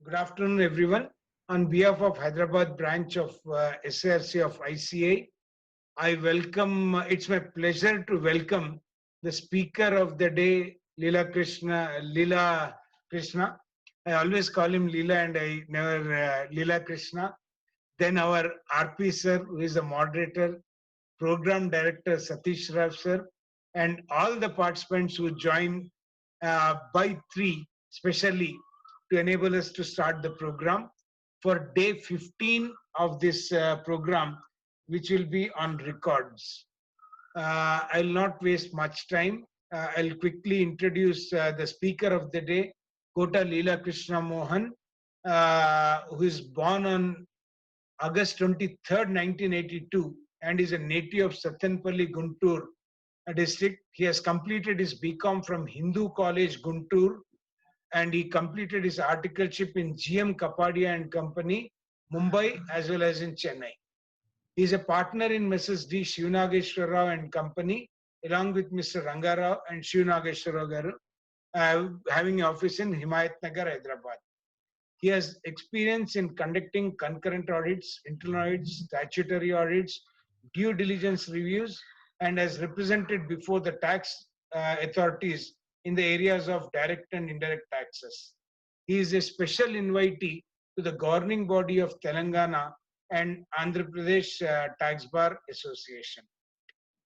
Good afternoon, everyone. On behalf of Hyderabad branch of SARC of ICA, I welcome, it's my pleasure to welcome the speaker of the day, Leela Krishna. I always call him Leela and I never Leela Krishna. Then our RP sir, who is the moderator, program director Satish Rao sir, and all the participants who join by 3, especially to enable us to start the program for day 15 of this program, which will be on records. I'll not waste much time. I'll quickly introduce the speaker of the day, Kota Leela Krishna Mohan, who is born on August 23rd, 1982, and is a native of Satyanpalli, Guntur district. He has completed his BCom from Hindu College, Guntur, and he completed his articleship in GM Kapadia and Company, Mumbai, as well as in Chennai. He is a partner in Mrs. D. Shivnageshwar Rao and Company, along with Mr. Rangarao and Shivnageshwar Rao Garu, having an office in Himayat Nagar, Hyderabad. He has experience in conducting concurrent audits, internal audits, statutory audits, due diligence reviews, and has represented before the tax authorities in the areas of direct and indirect taxes. He is a special invitee to the governing body of Telangana and Andhra Pradesh Tax Bar Association.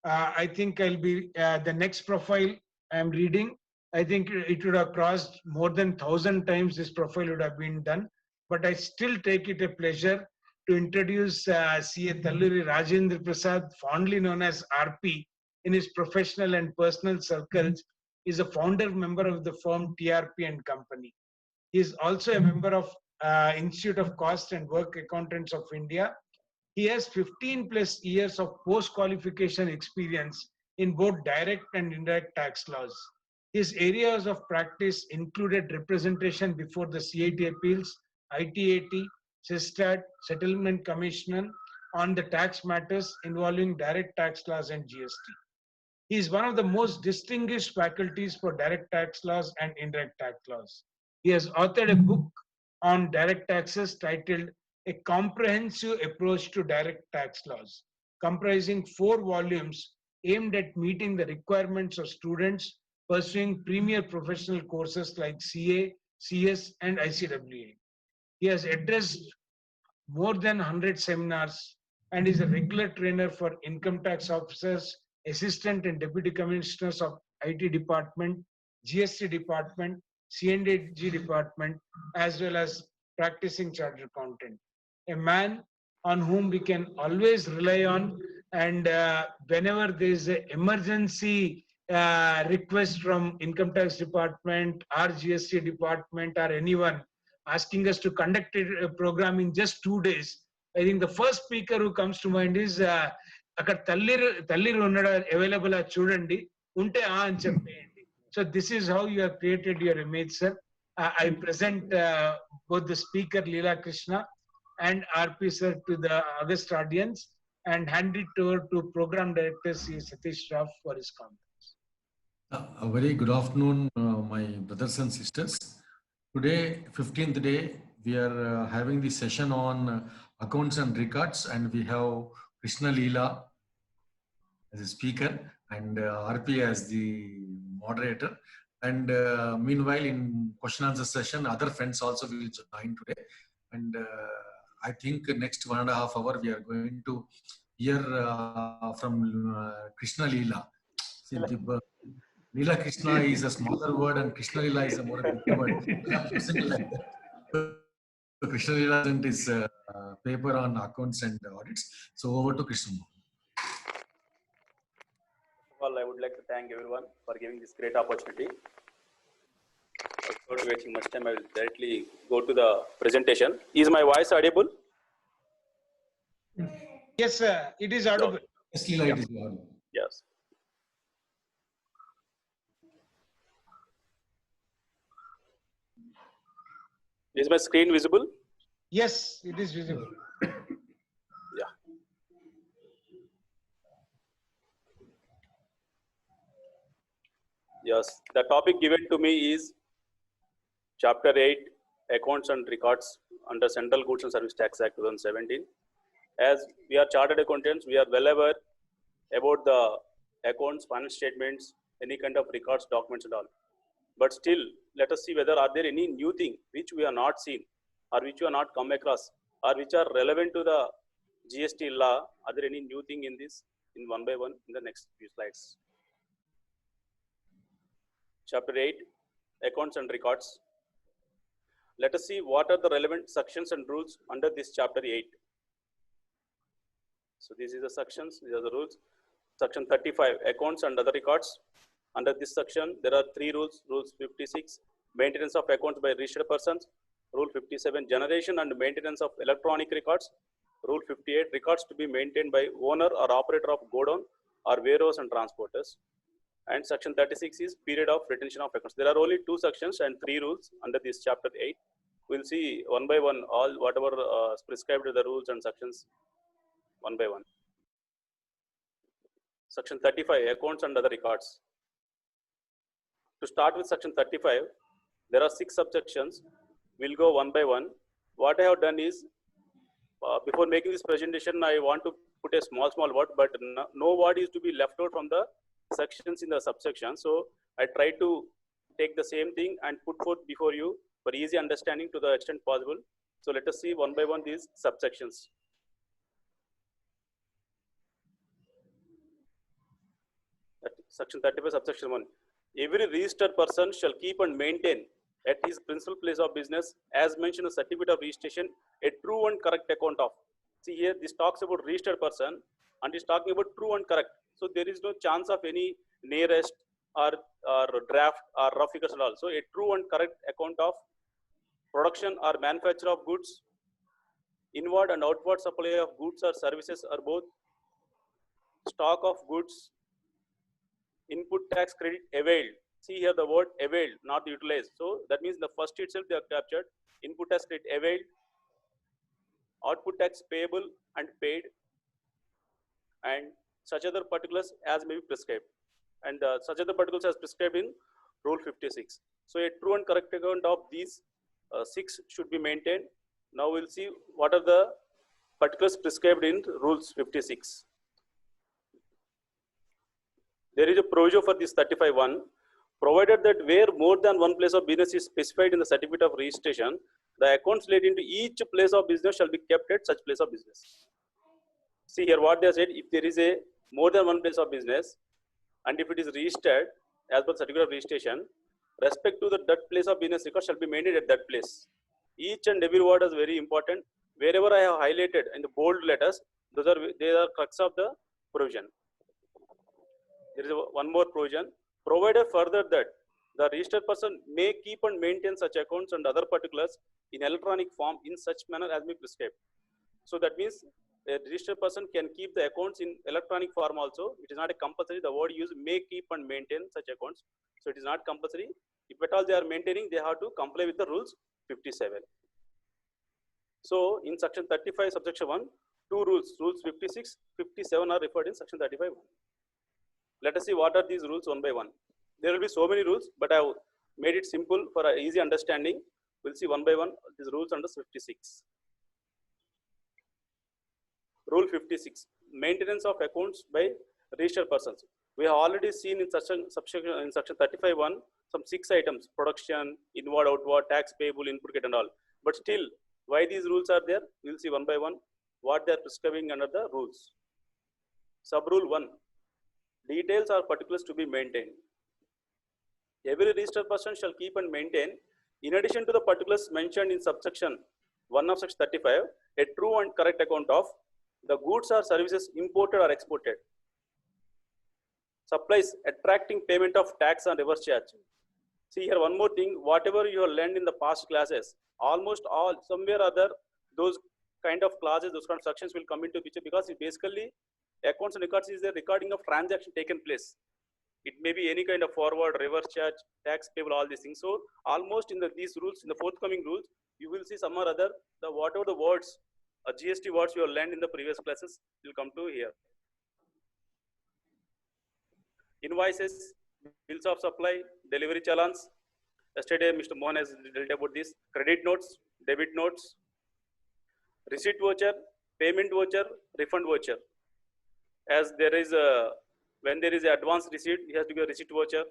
I think I'll be the next profile I'm reading. I think it would have crossed more than 1,000 times this profile would have been done, but I still take it a pleasure to introduce CA Talluri Rajendra Prasad, fondly known as RP, in his professional and personal circles. Is a founder member of the firm TRP and Company. He is also a member of Institute of Cost and Work Accountants of India. He has 15 plus years of post-qualification experience in both direct and indirect tax laws. His areas of practice included representation before the CIT appeals, ITAT, SISTAT, Settlement Commission on the tax matters involving direct tax laws and GST. He is one of the most distinguished faculties for direct tax laws and indirect tax laws. He has authored a book on direct taxes titled A Comprehensive Approach to Direct Tax Laws, comprising 4 volumes aimed at meeting the requirements of students pursuing premier professional courses like CA, CS, and ICWA. He has addressed more than 100 seminars and is a regular trainer for income tax officers, assistant and deputy commissioners of IT department, GST department, C&AG department, as well as practicing chartered accountant. A man on whom we can always rely on, and whenever there is an emergency request from income tax department or GST department or anyone asking us to conduct a program in just 2 days, I think the first speaker who comes to mind is అక్కడ తల్లిరు ఉన్నాడు available చూడండి ఉంటే అని చెప్పేయండి. So this is how you have created your image, sir. I present both the speaker Leela Krishna and RP sir to the August audience and hand it over to program director C. Satish Rao for his comments. A very good afternoon, my brothers and sisters. Today, 15th day, we are having the session on accounts and records, and we have Krishna Leela as a speaker and RP as the moderator. And meanwhile, in question answer session, other friends also will join today. And I think next 1.5 hours, we are going to hear from Krishna Leela. Leela Krishna is a smaller word and Krishna Leela is a more big word. So Krishna Leela present his paper on accounts and audits. So over to Krishna. First of all, I would like to thank everyone for giving this great opportunity. Without wasting much time, I will directly go to the presentation. Is my voice audible? Yes, sir. It is audible. Yes, Leela, it is audible. Yes. Is my screen visible? Yes, it is visible. Yeah. Yes, the topic given to me is Chapter 8, accounts and records under Central Goods and Service Tax Act 2017. As we are chartered accountants, we are well aware about the accounts, financial statements, any kind of records, documents and all. But still, let us see whether are there any new thing which we are not seen or which we are not come across or which are relevant to the GST law. Are there any new thing in this in one by one in the next few slides? Chapter 8, Accounts and Records. Let us see what are the relevant sections and rules under this chapter 8. So these are the sections, these are the rules. Section 35, Accounts and Other Records. Under this section, there are 3 rules. Rules 56, Maintenance of Accounts by Registered Persons. Rule 57, Generation and Maintenance of Electronic Records. Rule 58, Records to be maintained by owner or operator of godown or warehouse and transporters. And section 36 is period of retention of accounts. There are only 2 sections and 3 rules under this chapter 8. We'll see one by one all whatever prescribed the rules and sections one by one. Section 35, Accounts and Other Records. To start with section 35, there are 6 subsections. We'll go one by one. What I have done is, before making this presentation, I want to put a small word, but no word is to be left out from the sections in the subsection. So I try to take the same thing and put forth before you for easy understanding to the extent possible. So let us see one by one these subsections. Section 35, subsection 1. Every registered person shall keep and maintain at his principal place of business, as mentioned in the certificate of registration, a true and correct account of. See here, this talks about registered person and is talking about true and correct. So there is no chance of any nearest or draft or rough figures and all. So a true and correct account of production or manufacture of goods, inward and outward supply of goods or services are both, stock of goods, input tax credit availed. See here the word availed, not utilized. So that means the first itself they are captured. Input tax credit availed, output tax payable and paid, and such other particulars as may be prescribed. And such other particulars as prescribed in Rule 56. So a true and correct account of these 6 should be maintained. Now we'll see what are the particulars prescribed in Rules 56. There is a proviso for this 35(1), provided that where more than one place of business is specified in the certificate of registration, the accounts relating to each place of business shall be kept at such place of business. See here what they said, if there is a more than one place of business and if it is registered as per certificate of registration, respect to that place of business record shall be maintained at that place. Each and every word is very important. Wherever I have highlighted in the bold letters, they are crux of the provision. There is one more provision, provided further that the registered person may keep and maintain such accounts and other particulars in electronic form in such manner as may prescribed. So that means a registered person can keep the accounts in electronic form also. It is not a compulsory. The word used may keep and maintain such accounts. So it is not compulsory. If at all they are maintaining, they have to comply with the rules 57. So in section 35 subsection 1, 2 rules, rules 56, 57 are referred in section 35. Let us see what are these rules one by one. There will be so many rules, but I have made it simple for easy understanding. We'll see one by one these rules under 56. Rule 56, maintenance of accounts by registered persons. We have already seen in section 35(1) some 6 items: production, inward, outward, tax payable, input get and all. But still, why these rules are there? We'll see one by one what they are prescribing under the rules. Sub rule 1, details or particulars to be maintained. Every registered person shall keep and maintain, in addition to the particulars mentioned in subsection 1 of section 35, a true and correct account of the goods or services imported or exported, supplies attracting payment of tax and reverse charge. See here one more thing, whatever you have learned in the past classes, almost all, somewhere or other, those kind of clauses, those kind of sections will come into picture, because it basically accounts and records is the recording of transaction taken place. It may be any kind of forward, reverse charge, tax payable, all these things. So almost in these rules, in the forthcoming rules, you will see some or other, whatever the words, GST words you have learned in the previous classes will come to here. Invoices, bills of supply, delivery challans, Yesterday, Mr. Mohan has dealt about this. Credit notes, debit notes, receipt voucher, payment voucher, refund voucher. As there is a, when there is an advance receipt, it has to be a receipt voucher.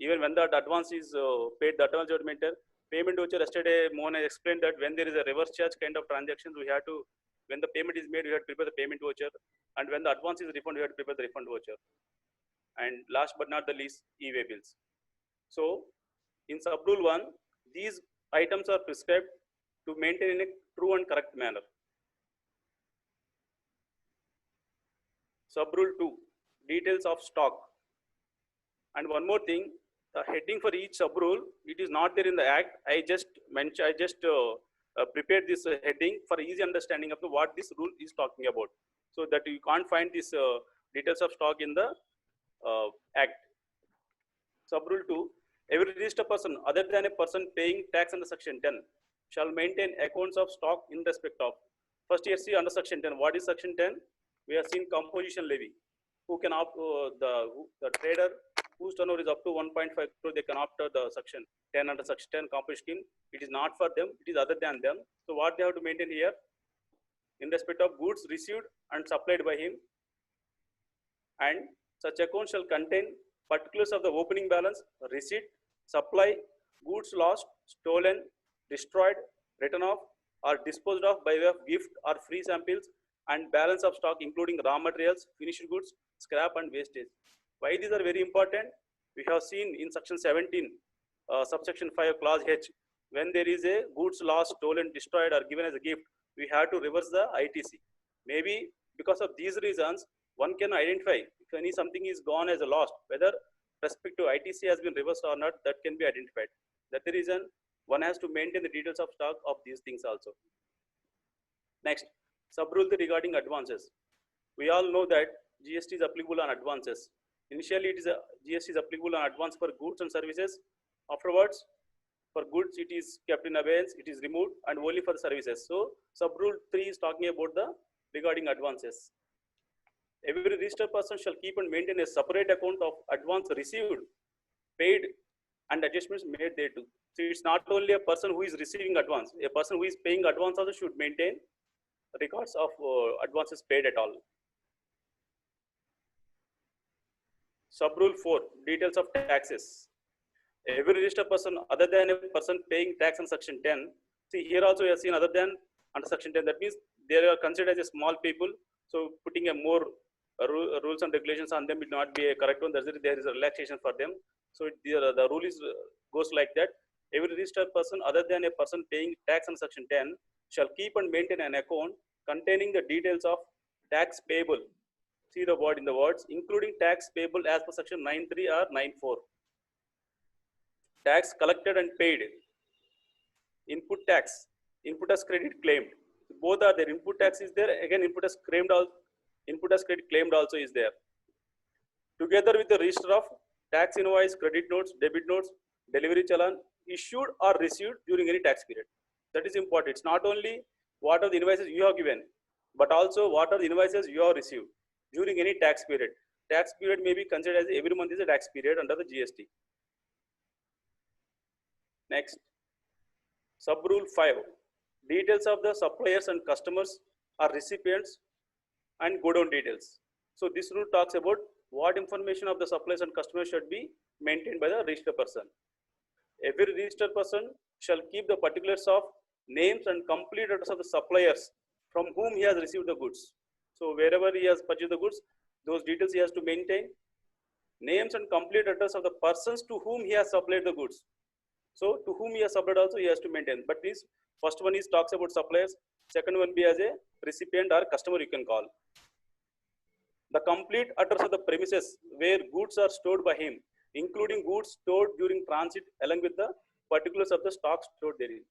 Even when that advance is paid, the advance maintain payment voucher. Yesterday, Mohan has explained that when there is a reverse charge kind of transactions, we have to, when the payment is made, we have to prepare the payment voucher, and when the advance is refunded, we have to prepare the refund voucher. And last but not the least, e-way bills. So, in sub-rule 1, these items are prescribed to maintain in a true and correct manner. Sub-rule 2, details of stock. And one more thing, the heading for each sub-rule, it is not there in the act. I just prepared this heading for easy understanding of what this rule is talking about. So that you can't find this details of stock in the act. Sub-rule 2, every registered person other than a person paying tax under section 10 shall maintain accounts of stock in respect of. First here see under section 10, what is section 10? We have seen composition levy. Who can opt, the trader whose turnover is up to 1.5 crore, they can opt the section 10 under section 10 composition scheme. It is not for them, it is other than them. So what they have to maintain here? In respect of goods received and supplied by him, and such account shall contain particulars of the opening balance, receipt, supply, goods lost, stolen, destroyed, written off, or disposed of by way of gift or free samples, and balance of stock including raw materials, finished goods, scrap and wastage. Why these are very important? We have seen in section 17, subsection 5, clause H, when there is a goods lost, stolen, destroyed or given as a gift, we have to reverse the ITC. Maybe because of these reasons, one can identify if any something is gone as a lost, whether respect to ITC has been reversed or not, that can be identified. That's the reason one has to maintain the details of stock of these things also. Next, sub-rule regarding advances. We all know that GST is applicable on advances. Initially, GST is applicable on advance for goods and services. Afterwards, for goods, it is kept in abeyance, it is removed, and only for the services. So, sub-rule 3 is talking about the regarding advances. Every registered person shall keep and maintain a separate account of advance received, paid, and adjustments made thereto. So, it's not only a person who is receiving advance, a person who is paying advance also should maintain records of advances paid at all. Sub-rule 4, details of taxes. Every registered person other than a person paying tax on section 10, see here also we have seen other than under section 10, that means they are considered as a small people, so putting a more rules and regulations on them will not be a correct one. There is a relaxation for them. So the rule is goes like that. Every registered person other than a person paying tax on section 10 shall keep and maintain an account containing the details of tax payable. See the word in the words, including tax payable as per section 9.3 or 9.4. Tax collected and paid. Input tax, input as credit claimed. Both are there. Input tax is there. Again, input as claimed also. Input as credit claimed also is there. Together with the register of tax invoice, credit notes, debit notes, delivery challan issued or received during any tax period. That is important. It's not only what are the invoices you have given, but also what are the invoices you have received during any tax period. Tax period may be considered as every month is a tax period under the GST. Next, sub-rule 5, details of the suppliers and customers or recipients and go down details. So this rule talks about what information of the suppliers and customers should be maintained by the registered person. Every registered person shall keep the particulars of names and complete address of the suppliers from whom he has received the goods. So wherever he has purchased the goods, those details he has to maintain. Names and complete address of the persons to whom he has supplied the goods. So to whom he has supplied also he has to maintain. But this first one is talks about suppliers. Second one be as a recipient or customer you can call. The complete address of the premises where goods are stored by him, including goods stored during transit along with the particulars of the stock stored therein.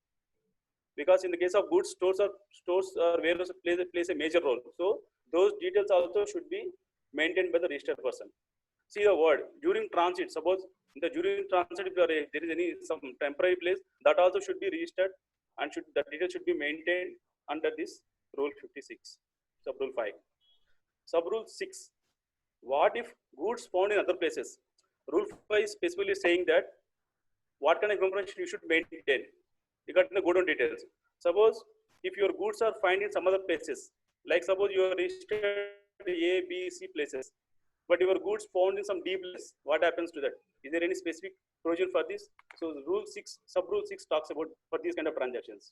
Because in the case of goods, stores or warehouses plays a major role. So those details also should be maintained by the registered person. See the word during transit. Suppose in the during transit, if there is any some temporary place, that also should be registered and the details should be maintained under this rule 56, sub rule 5. Sub rule 6. What if goods found in other places? Rule 5 is specifically saying that what kind of information you should maintain regarding the godown details. Suppose if your goods are found in some other places, like suppose you are registered A, B, C places, but your goods found in some D place, what happens to that? Is there any specific provision for this? So rule 6, sub-rule 6 talks about for these kind of transactions.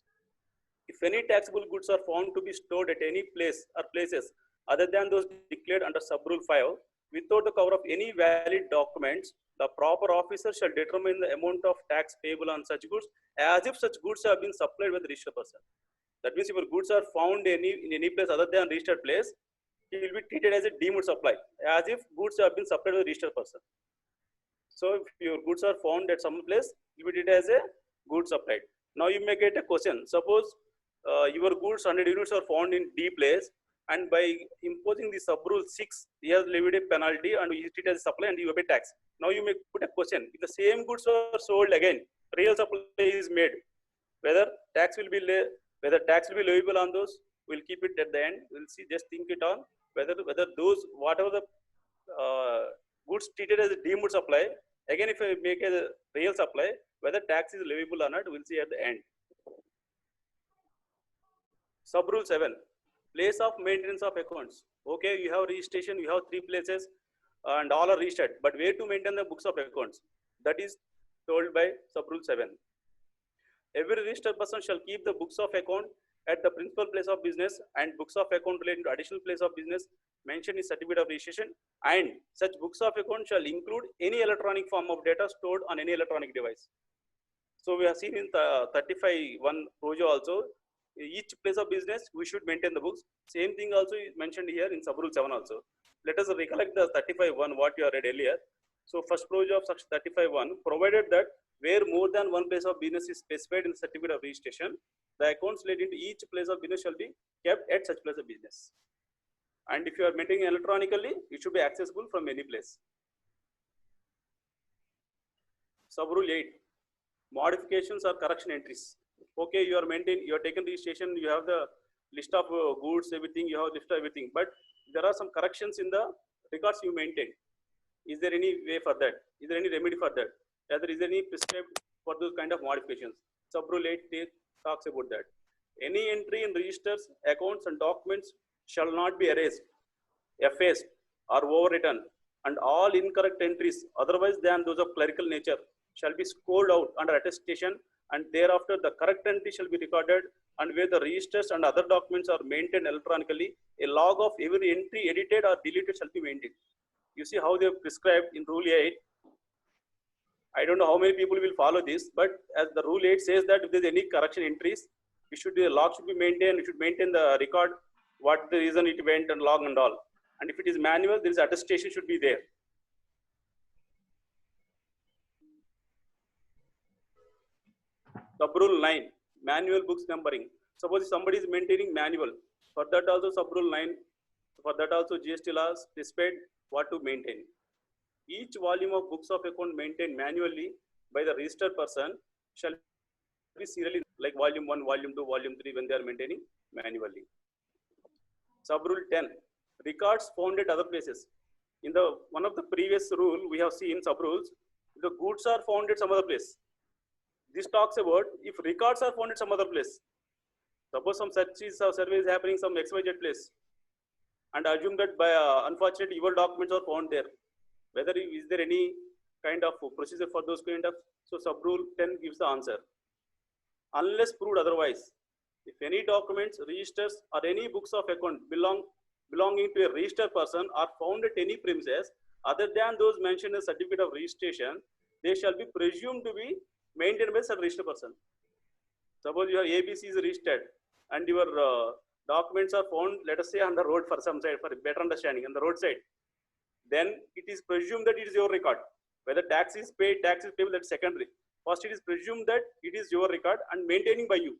If any taxable goods are found to be stored at any place or places other than those declared under sub-rule 5, without the cover of any valid documents, the proper officer shall determine the amount of tax payable on such goods as if such goods have been supplied by the registered person. That means if your goods are found in any place other than registered place, it will be treated as a deemed supply, as if goods have been supplied by the registered person. So if your goods are found at some place, it will be treated as a good supplied. Now you may get a question. Suppose your goods 100 units are found in D place, and by imposing the sub-rule 6, he has levied a penalty and you treat it as a supply and you pay tax. Now you may put a question: if the same goods are sold again, real supply is made, whether tax will be leviable on those. We'll keep it at the end. We'll see. Just think it on whether those whatever the goods treated as a deemed supply, again if I make a real supply, whether tax is leviable or not, we'll see at the end. Sub-rule 7, place of maintenance of accounts. Okay, you have registration, you have 3 places and all are registered, but where to maintain the books of accounts? That is told by sub-rule 7. Every registered person shall keep the books of account at the principal place of business and books of account relating to additional place of business mentioned in certificate of registration, and such books of account shall include any electronic form of data stored on any electronic device. So we have seen in the 35(1) proviso also, each place of business we should maintain the books. Same thing also is mentioned here in sub-rule 7 also. Let us recollect the 35(1) what you have read earlier. So first proviso of section 35(1), provided that where more than one place of business is specified in the certificate of registration, the accounts relating to each place of business shall be kept at such place of business. And if you are maintaining electronically, it should be accessible from any place. Sub-rule 8, modifications or correction entries. Okay, you are taken registration, you have the list of goods, everything, you have list of everything, but there are some corrections in the records you maintain. Is there any way for that? Is there any remedy for that? Either is there any prescribed for those kind of modifications? Sub-rule 8 talks about that. Any entry in registers, accounts and documents shall not be erased, effaced or overwritten, and all incorrect entries otherwise than those of clerical nature shall be scored out under attestation, and thereafter the correct entry shall be recorded, and where the registers and other documents are maintained electronically, a log of every entry edited or deleted shall be maintained. You see how they have prescribed in rule 8. I don't know how many people will follow this, but as the rule 8 says that if there is any correction entries, the log should be maintained. You should maintain the record, what the reason it went and log and all. And if it is manual, there is attestation should be there. Sub-rule 9, manual books numbering. Suppose if somebody is maintaining manual, for that also sub-rule 9, for that also GST laws specified what to maintain. Each volume of books of account maintained manually by the registered person shall be serially, like volume 1, volume 2, volume 3 when they are maintaining manually. Sub-rule 10, records found at other places. In the one of the previous rule we have seen sub-rules, the goods are found at some other place. This talks about if records are found at some other place. Suppose some searches or survey is happening some XYZ place, and assume that by unfortunately your documents are found there. Whether is there any kind of procedure for those kind of, so sub-rule 10 gives the answer. Unless proved otherwise, if any documents, registers or any books of account belonging to a registered person are found at any premises other than those mentioned in the certificate of registration, they shall be presumed to be maintained by such registered person. Suppose your ABC is registered and your documents are found, let us say, on the road for some side, for better understanding, on the roadside. Then it is presumed that it is your record. Whether tax is paid, tax is payable, that's secondary. First, it is presumed that it is your record and maintaining by you.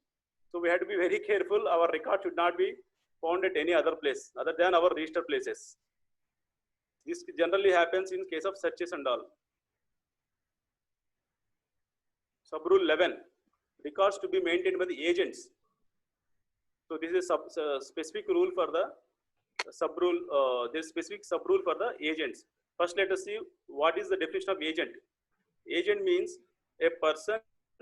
So we have to be very careful. Our record should not be found at any other place other than our registered places. This generally happens in case of searches and all. Sub-rule 11, records to be maintained by the agents. So this is a specific rule for the sub-rule. There is specific sub-rule for the agents. First, let us see what is the definition of agent. Agent means a person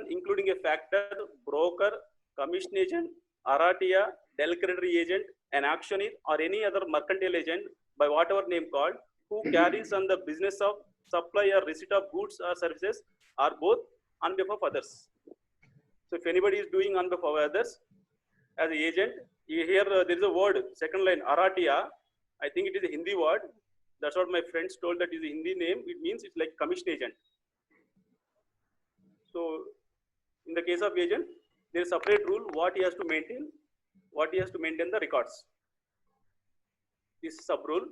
including a factor, broker, commission agent, aratia, delegatory agent, an auctioneer, or any other mercantile agent by whatever name called, who carries on the business of supply or receipt of goods or services, or both, on behalf of others. So if anybody is doing on behalf of others as an agent, here there is a word, second line, aratia. I think it is a Hindi word. That's what my friends told, that is a Hindi name. It means it's like commission agent. So in the case of agent, there is a separate rule what he has to maintain, the records. This is sub rule.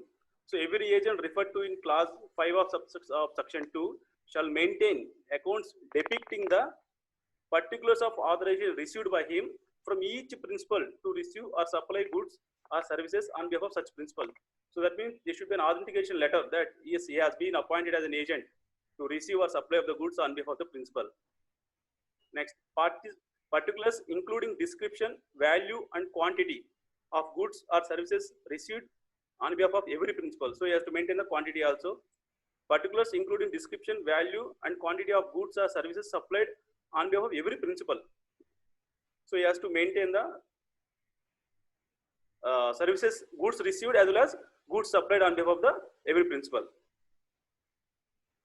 So every agent referred to in clause 5 of section 2 shall maintain accounts depicting the particulars of authorization received by him from each principal to receive or supply goods or services on behalf of such principal. So that means there should be an authentication letter that yes, he has been appointed as an agent to receive or supply of the goods on behalf of the principal. Next, particulars including description, value, and quantity of goods or services received on behalf of every principal. So he has to maintain the quantity also. Particulars including description, value, and quantity of goods or services supplied on behalf of every principal. So he has to maintain the services, goods received as well as goods supplied on behalf of the every principal.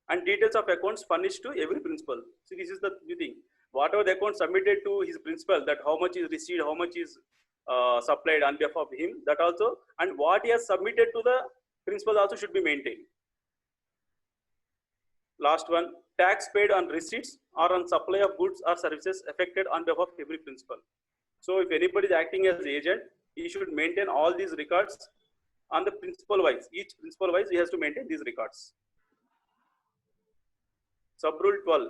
And details of accounts furnished to every principal. So this is the new thing. Whatever the account submitted to his principal, that how much is received, how much is supplied on behalf of him, that also, and what he has submitted to the principal also should be maintained. Last one, tax paid on receipts or on supply of goods or services affected on behalf of every principal. So if anybody is acting as agent, he should maintain all these records on the principal wise. Each principal wise, he has to maintain these records. Sub rule 12.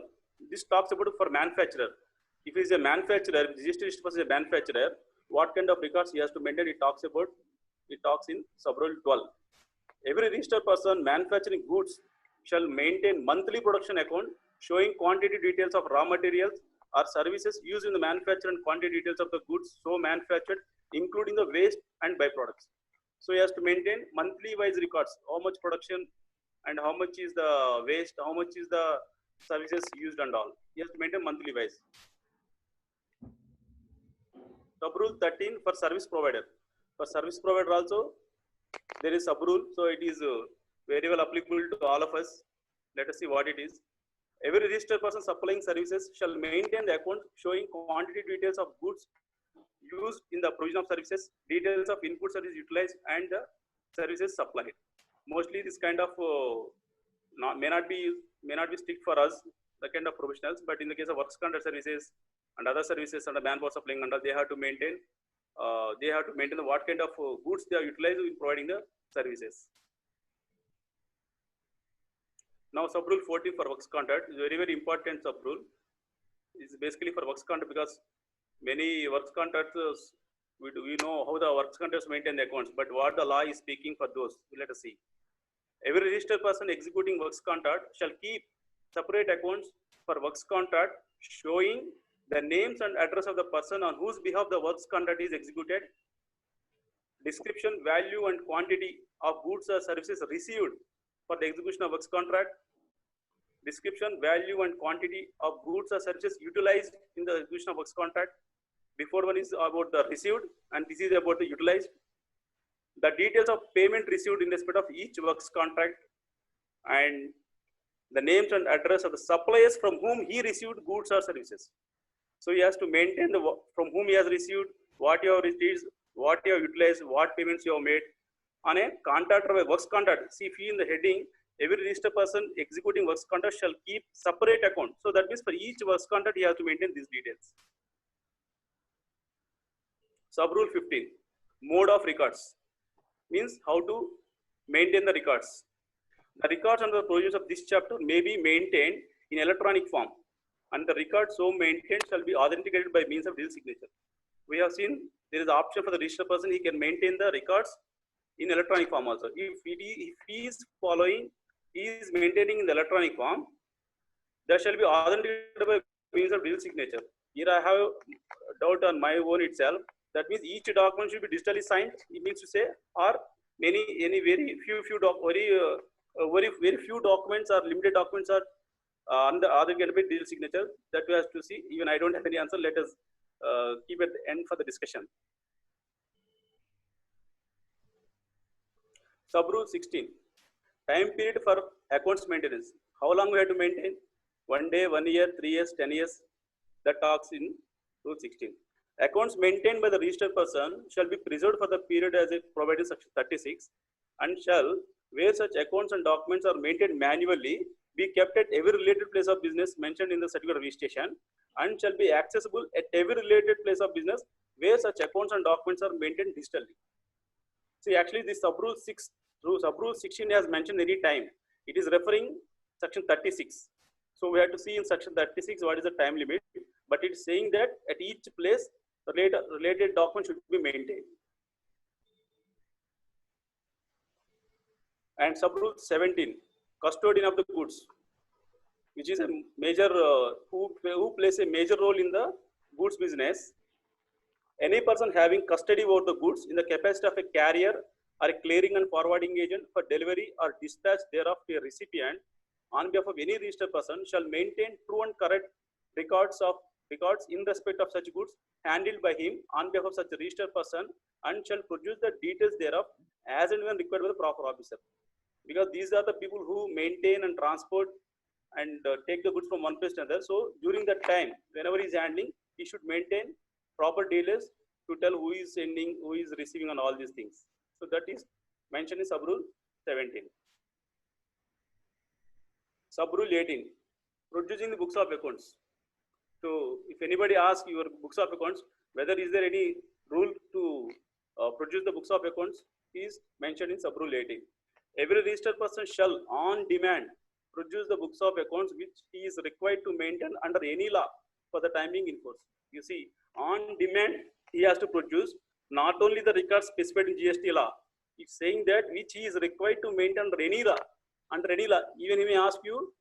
This talks about for manufacturer. If he is a manufacturer, if the registered person is a manufacturer, what kind of records he has to maintain? It talks in sub rule 12. Every registered person manufacturing goods shall maintain monthly production account showing quantity details of raw materials or services used in the manufacture and quantity details of the goods so manufactured, including the waste and byproducts. So he has to maintain monthly wise records, how much production and how much is the waste, how much is the services used and all. He has to maintain monthly wise. Sub rule 13 for service provider. For service provider also, there is sub rule. So it is very well applicable to all of us. Let us see what it is. Every registered person supplying services shall maintain the account showing quantity details of goods used in the provision of services, details of input service utilized, and the services supplied. Mostly this kind of may not be strict for us, the kind of professionals, but in the case of works contract services and other services under manpower supplying under, they have to maintain what kind of goods they are utilized in providing the services. Now sub rule 14 for works contract is very important sub rule. It's basically for works contract because many works contractors, we know how the works contractors maintain the accounts, but what the law is speaking for those, let us see. Every registered person executing works contract shall keep separate accounts for works contract showing the names and address of the person on whose behalf the works contract is executed, description, value, and quantity of goods or services received for the execution of works contract, description, value, and quantity of goods or services utilized in the execution of works contract. Before one is about the received, and this is about the utilized. The details of payment received in respect of each works contract, and the names and address of the suppliers from whom he received goods or services. So he has to maintain the from whom he has received, what you have received, what you have utilized, what payments you have made on a contract or a works contract. See, if he in the heading, every registered person executing works contract shall keep separate account. So that means for each works contract, he has to maintain these details. Sub rule 15, mode of records means how to maintain the records. The records under the provisions of this chapter may be maintained in electronic form, and the record so maintained shall be authenticated by means of digital signature. We have seen there is an option for the registered person, he can maintain the records in electronic form also. If he is maintaining in the electronic form, there shall be authenticated by means of digital signature. Here I have a doubt on my own itself. That means each document should be digitally signed. It means to say, or very few documents or limited documents are and the other can be digital signature. That we have to see. Even I don't have any answer. Let us keep at the end for the discussion. Sub-rule 16. Time period for accounts maintenance. How long we have to maintain? 1 day, 1 year, 3 years, 10 years. That talks in rule 16. Accounts maintained by the registered person shall be preserved for the period as it provided in section 36, and shall, where such accounts and documents are maintained manually, be kept at every related place of business mentioned in the certificate of registration, and shall be accessible at every related place of business where such accounts and documents are maintained digitally. See, actually, this sub-rule 16 has mentioned any time. It is referring section 36. So we have to see in section 36 what is the time limit, but it's saying that at each place related document should be maintained. And sub-rule 17, custodian of the goods, which is a major who plays a major role in the goods business. Any person having custody over the goods in the capacity of a carrier or a clearing and forwarding agent for delivery or dispatch thereof to a recipient on behalf of any registered person shall maintain true and correct records in respect of such goods handled by him on behalf of such a registered person, and shall produce the details thereof as and when required by the proper officer. Because these are the people who maintain and transport and take the goods from one place to another. So during that time, whenever he is handling, he should maintain proper details to tell who is sending, who is receiving, and all these things. So that is mentioned in sub-rule 17. Sub-rule 18, producing the books of accounts. So if anybody asks your books of accounts, whether is there any rule to produce the books of accounts, is mentioned in sub-rule 18. Every registered person shall on demand produce the books of accounts which he is required to maintain under any law for the time being in force. You see, on demand he has to produce not only the records specified in GST law, it's saying that which he is required to maintain under any law. Under any law, even he may ask you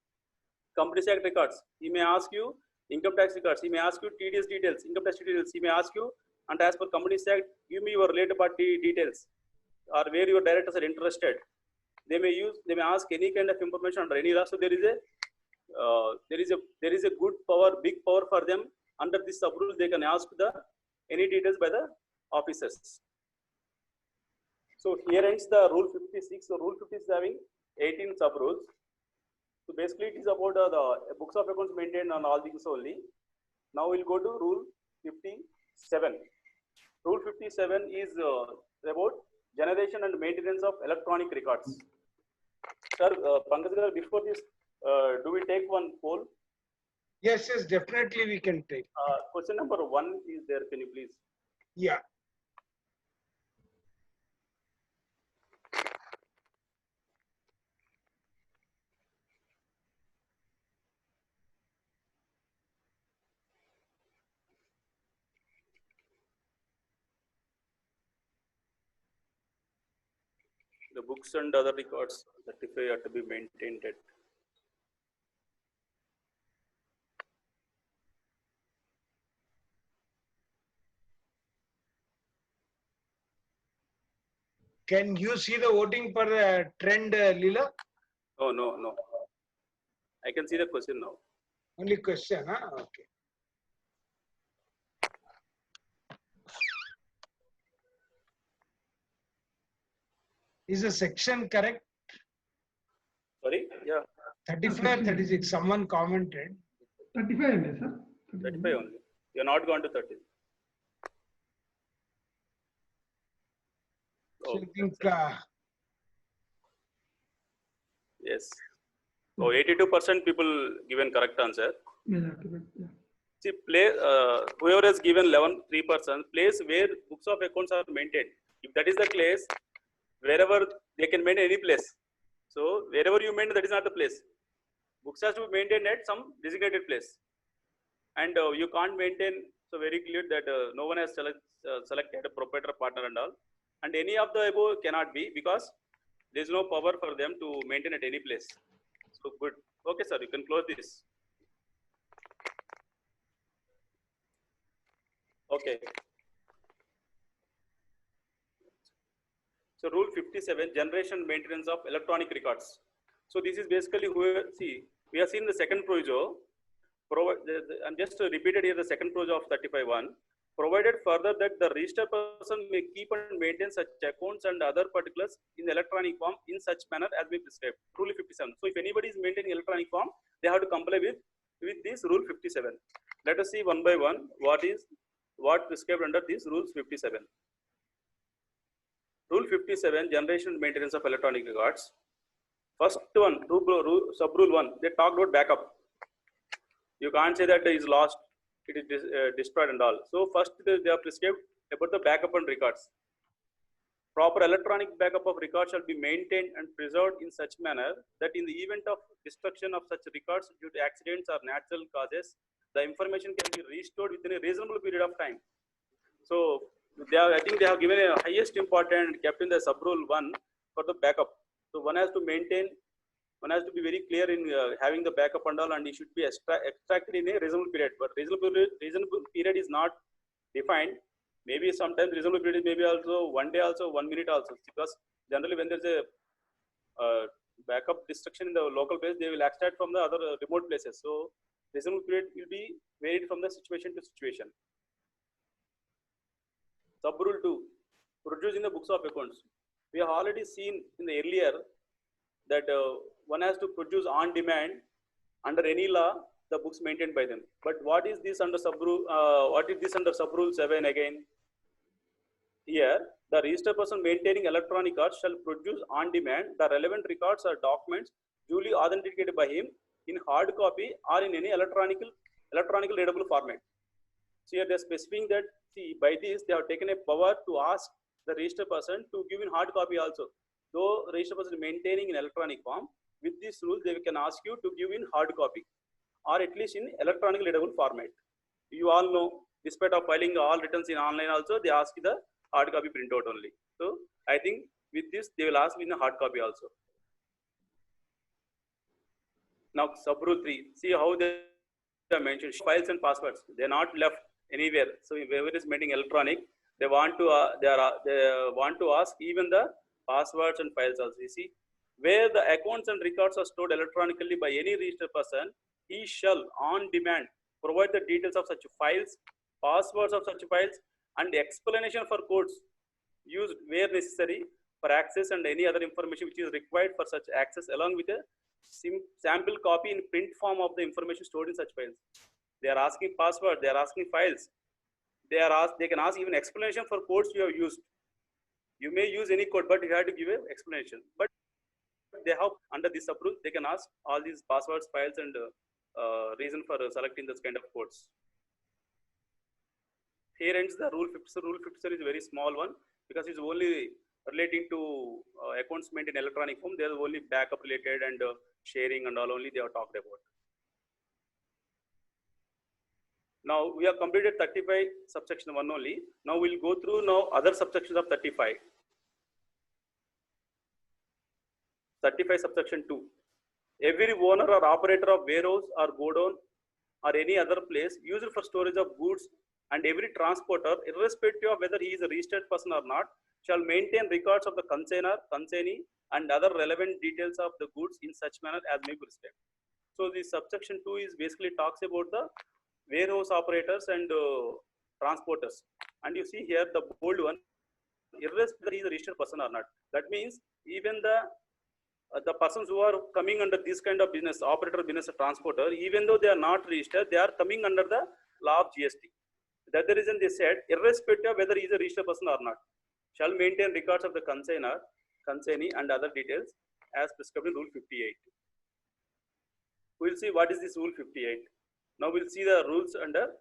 Companies Act records, he may ask you income tax records, he may ask you TDS details, income tax details, he may ask you, and as per Companies Act, give me your related party details, or where your directors are interested. They may ask any kind of information under any law. So there is a good power, big power for them. Under this sub rule, they can ask any details by the officers. So here ends the rule 56. So rule 50 is having 18 sub rules. So basically, it is about the books of accounts maintained on all things only. Now we'll go to rule 57. Rule 57 is about generation and maintenance of electronic records. Sir, Pankaj, before this, do we take one poll? Yes, definitely we can take. Question number 1 is there. Can you please? Yeah. The books and other records certified are to be maintained at. Can you see the voting per trend, Leela? No. I can see the question now. Only question, huh? Okay. Is the section correct? Sorry? Yeah. 35, 36. Someone commented. 35 only, sir. 35 only. You are not gone to 30. So I think. Yes. So 82% people given correct answer. Yeah. See, whoever has given 3%, place where books of accounts are maintained. If that is the case, wherever they can maintain any place. So wherever you maintain, that is not the place. Books has to be maintained at some designated place. And you can't maintain, so very clear that no one has selected a proprietor, partner and all. And any of the above cannot be, because there is no power for them to maintain at any place. So good. Okay, sir, you can close this. Okay. So rule 57, generation maintenance of electronic records. So this is basically where, see, We have seen the second proviso. I'm just repeated here the second proviso of 35(1). Provided further that the registered person may keep and maintain such accounts and other particulars in electronic form in such manner as we prescribed. Rule 57. So if anybody is maintaining electronic form, they have to comply with this Rule 57. Let us see one by one what prescribed under this Rules 57. Rule 57, generation and maintenance of electronic records. First one, sub-rule 1, they talked about backup. You can't say that it is lost, it is destroyed and all. So first they are prescribed about the backup and records. Proper electronic backup of records shall be maintained and preserved in such manner that in the event of destruction of such records due to accidents or natural causes, the information can be restored within a reasonable period of time. So I think they have given a highest important kept in the sub-rule 1 for the backup. So one has to maintain, one has to be very clear in having the backup and all, and it should be extracted in a reasonable period. But reasonable period is not defined. Maybe sometimes reasonable period maybe also 1 day, also 1 minute also. Because generally when there's a backup destruction in the local place, they will extract from the other remote places. So reasonable period will be varied from the situation to situation. Sub-rule 2, producing the books of accounts. We have already seen in the earlier that one has to produce on demand under any law the books maintained by them. But what is this under sub-rule? What is this under sub-rule 7 again? Here, the registered person maintaining electronic records shall produce on demand the relevant records or documents duly authenticated by him in hard copy or in any electronical readable format. So here they are specifying that, see, by this they have taken a power to ask the registered person to give in hard copy also. Though registered person is maintaining in electronic form, with this rule they can ask you to give in hard copy or at least in electronic readable format. You all know, despite of filing all returns in online also, they ask the hard copy printout only. So I think with this they will ask in a hard copy also. Now sub-rule 3, see how they are mentioned files and passwords. They are not left anywhere. So whoever is maintaining electronic, they want to ask even the passwords and files also. You see, where the accounts and records are stored electronically by any registered person, he shall on demand provide the details of such files, passwords of such files, and the explanation for codes used where necessary for access and any other information which is required for such access, along with a sample copy in print form of the information stored in such files. They are asking password, they are asking files. They can ask even explanation for codes you have used. You may use any code, but you have to give an explanation. But they have under this sub-rule, they can ask all these passwords, files, and reason for selecting this kind of codes. Here ends the rule 57. Rule 57 is a very small one because it's only relating to accounts maintained in electronic form. There is only backup related and sharing and all only they have talked about. Now we have completed 35 subsection 1 only. Now we'll go through now other subsections of 35. 35 subsection 2. Every owner or operator of warehouse or godown or any other place used for storage of goods, and every transporter, irrespective of whether he is a registered person or not, shall maintain records of the consignor, consignee, and other relevant details of the goods in such manner as may be prescribed. So this subsection 2 is basically talks about the warehouse operators and transporters. And you see here the bold one, irrespective whether he is a registered person or not. That means even the persons who are coming under this kind of business, operator, business, transporter, even though they are not registered, they are coming under the law of GST. That's the reason they said, irrespective of whether he is a registered person or not, shall maintain records of the consignor, consignee, and other details as prescribed in Rule 58. We'll see what is this Rule 58. Now we'll see the rules under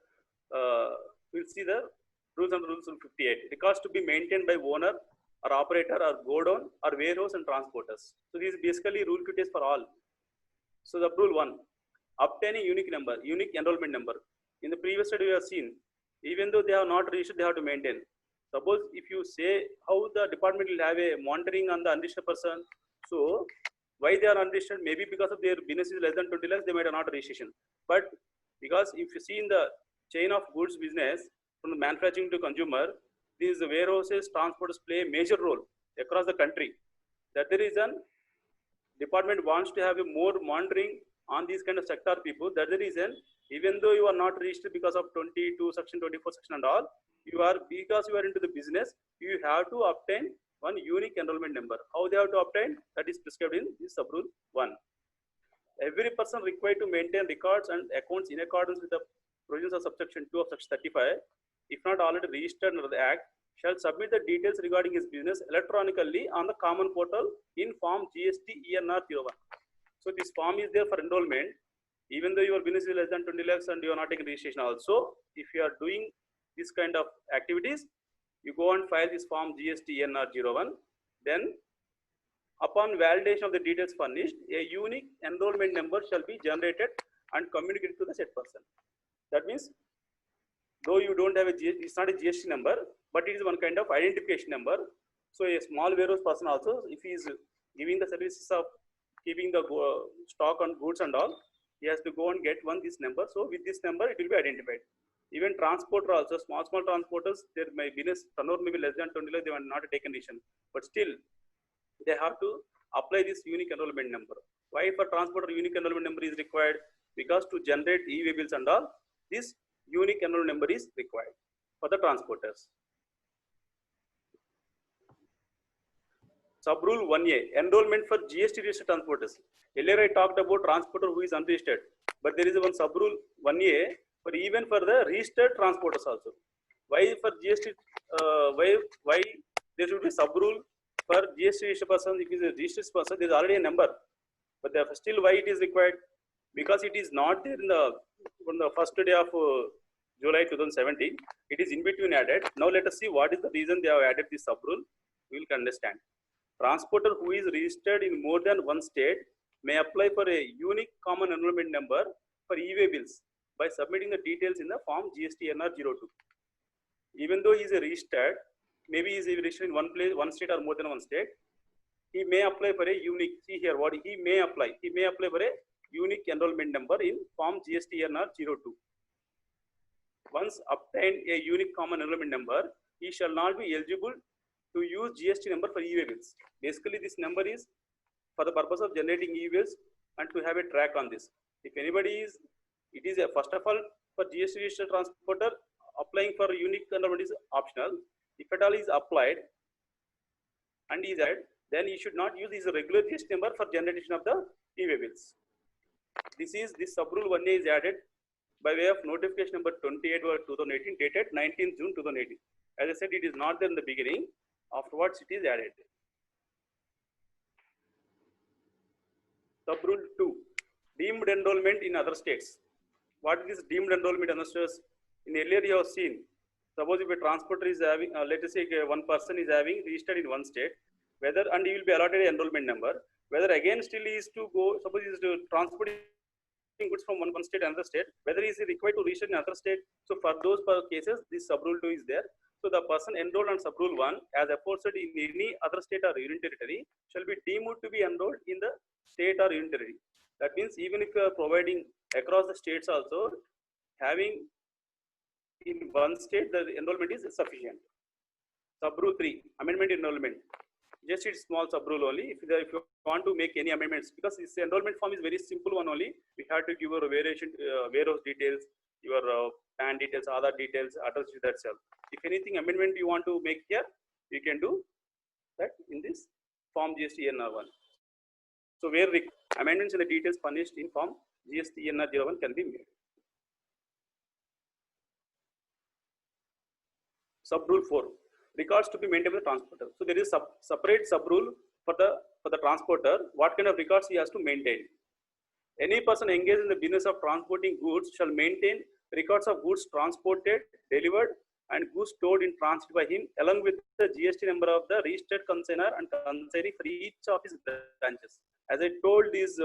Rule 58. Records to be maintained by owner or operator or godown or warehouse and transporters. So this is basically Rule 58 for all. So the Rule 1, obtaining unique enrollment number. In the previous study we have seen, even though they are not registered, they have to maintain. Suppose if you say how the department will have a monitoring on the unregistered person, so why they are unregistered? Maybe because of their business is less than 20 lakhs, they might have not registration. But because if you see in the chain of goods business from the manufacturing to consumer, these warehouses, transporters play a major role across the country. That the reason department wants to have a more monitoring on these kind of sector people. That's the reason, even though you are not registered because of 22 section, 24 section and all, because you are into the business, you have to obtain one unique enrollment number. How they have to obtain? That is prescribed in this sub rule 1. Every person required to maintain records and accounts in accordance with the provisions of subsection 2 of section 35, if not already registered under the Act, shall submit the details regarding his business electronically on the common portal in form GST ENR 01. So this form is there for enrollment. Even though your business is less than 20 lakhs and you are not taking registration also, if you are doing this kind of activities, you go and file this form GST ENR 01. Then upon validation of the details furnished, a unique enrollment number shall be generated and communicated to the said person. That means, though you don't have a GST, it's not a GST number, but it is one kind of identification number. So a small warehouse person also, if he is giving the services of keeping the stock on goods and all, he has to go and get this number. So with this number, it will be identified. Even transporter also, small transporters, their business turnover may be less than 20 lakhs, they are not taken decision, but still they have to apply this unique enrollment number. Why for transporter unique enrollment number is required? Because to generate e-way bills and all, this unique enrollment number is required for the transporters. Sub rule 1A, enrollment for GST registered transporters. Earlier I talked about transporter who is unregistered, but there is one sub rule 1A for even for the registered transporters also. Why for GST? Why there should be sub rule for GST registered person? If it is a registered person, there is already a number, but still why it is required? Because it is not there in the first day of July 2017. It is in between added. Now let us see what is the reason they have added this sub rule. We will understand. Transporter who is registered in more than one state may apply for a unique common enrollment number for e-way bills by submitting the details in the form GST ENR 02. Even though he is registered, maybe he is registered in one place, one state or more than one state, he may apply for a unique, see here what he may apply. He may apply for a unique enrollment number in form GST ENR 02. Once obtained a unique common enrollment number, he shall not be eligible to use GST number for e-way bills. Basically, this number is for the purpose of generating e-bills and to have a track on this. If anybody is, it is a, first of all, for GST registered transporter, applying for a unique enrollment is optional. If at all is applied and is added, then he should not use his regular GST number for generation of the e-way bills. This sub rule 1A is added by way of notification number 28/2018 dated 19th June 2018. As I said, it is not there in the beginning. Afterwards, it is added. Sub rule 2, deemed enrollment in other states. What is deemed enrollment in other states? In earlier you have seen, suppose if a transporter is having, let us say one person is having registered in one state, whether and he will be allotted an enrollment number, whether again still he is to go, suppose he is to transporting goods from one state to another state, whether he is required to register in another state. So for those cases, this sub rule 2 is there. So the person enrolled on sub rule 1 as opposed in any other state or union territory shall be deemed to be enrolled in the state or union territory. That means even if you are providing across the states also, having in one state the enrollment is sufficient. Sub rule 3, amendment enrollment. Just it's small sub rule only. If you want to make any amendments, because this enrollment form is very simple one only. We have to give your variation, warehouse details, your PAN details, Aadhaar details, address that itself. If anything amendment you want to make here, you can do that in this form GST ENR 1. So where amendments in the details furnished in form GST ENR 01 can be made. Sub rule 4, records to be maintained by the transporter. So there is separate sub rule for the transporter. What kind of records he has to maintain? Any person engaged in the business of transporting goods shall maintain records of goods transported, delivered, and goods stored in transit by him, along with the GST number of the registered consignor and consignee for each of his branches. As I told, these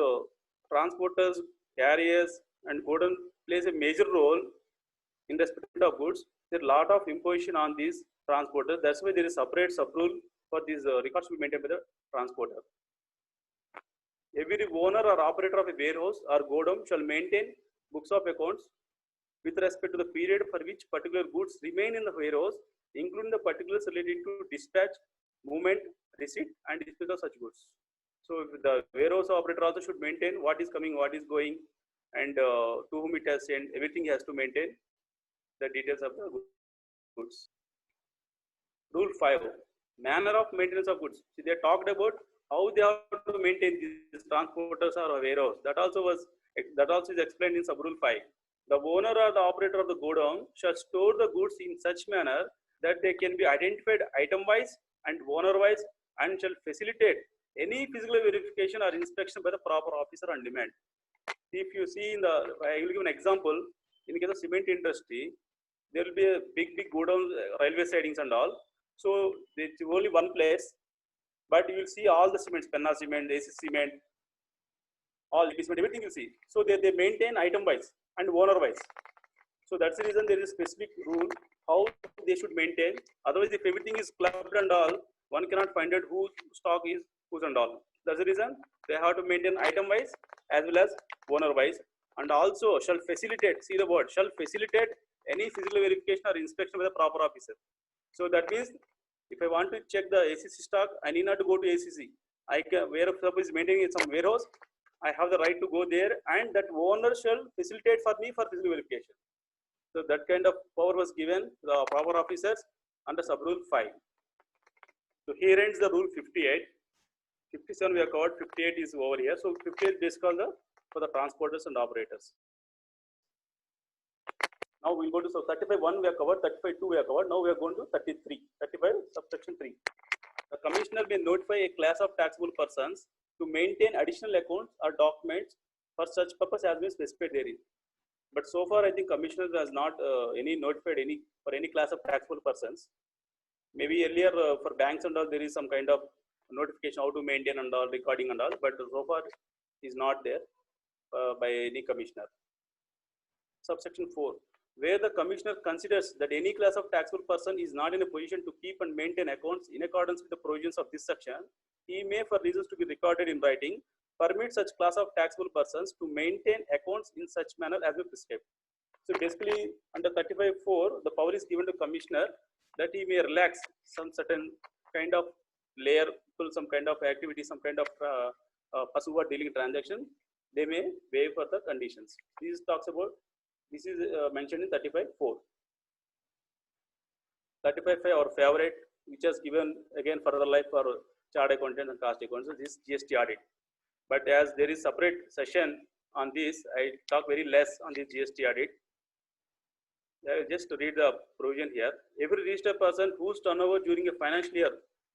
transporters, carriers, and godown plays a major role in respect of goods. There is a lot of imposition on these transporters. That's why there is separate sub rule for these records to be maintained by the transporter. Every owner or operator of a warehouse or godown shall maintain books of accounts with respect to the period for which particular goods remain in the warehouse, including the particulars related to dispatch, movement, receipt, and disposal of such goods. So the warehouse operator also should maintain what is coming, what is going, and to whom it has sent. Everything he has to maintain the details of the goods. Rule 5, manner of maintenance of goods. See, they talked about how they have to maintain these transporters or warehouse. That also is explained in sub rule 5. The owner or the operator of the godown shall store the goods in such manner that they can be identified item wise and owner wise, and shall facilitate any physical verification or inspection by the proper officer on demand. If you see in the, I will give an example. In the case of cement industry, there will be a big godown, railway sidings and all. So it's only one place, but you will see all the cements, Penna cement, AC cement, all the cement, everything you see. So they maintain item wise and owner wise. So that's the reason there is a specific rule how they should maintain. Otherwise, if everything is clubbed and all, one cannot find out whose stock is whose and all. That's the reason they have to maintain item wise as well as owner wise, and also shall facilitate. See the word, shall facilitate any physical verification or inspection by the proper officer. So that means if I want to check the ACC stock, I need not to go to ACC. I can, where suppose maintaining some warehouse, I have the right to go there, and that owner shall facilitate for me for physical verification. So that kind of power was given to the proper officers under sub rule 5. So here ends the rule 58. 57 we have covered, 58 is over here. So 58 is basically for the transporters and operators. Now we'll go to, so 35.1 we have covered, 35.2 we have covered. Now we are going to 35 subsection 3. The commissioner may notify a class of taxable persons to maintain additional accounts or documents for such purpose as been specified therein. But so far, I think commissioner has not notified for any class of taxable persons. Maybe earlier for banks and all, there is some kind of notification how to maintain and all, recording and all, but so far is not there by any commissioner. Subsection 4, where the commissioner considers that any class of taxable person is not in a position to keep and maintain accounts in accordance with the provisions of this section, he may, for reasons to be recorded in writing, permit such class of taxable persons to maintain accounts in such manner as we prescribed. So basically, under 35.4, the power is given to commissioner that he may relax some certain kind of layer, some kind of activity, some kind of pasuva dealing transaction. They may waive for the conditions. This talks about. This is mentioned in 35.4. 35.5 our favorite, which has given again further life for chart accountant and cost accountant. So this GST audit. But as there is separate session on this, I talk very less on this GST audit. Just to read the provision here. Every registered person whose turnover during a financial year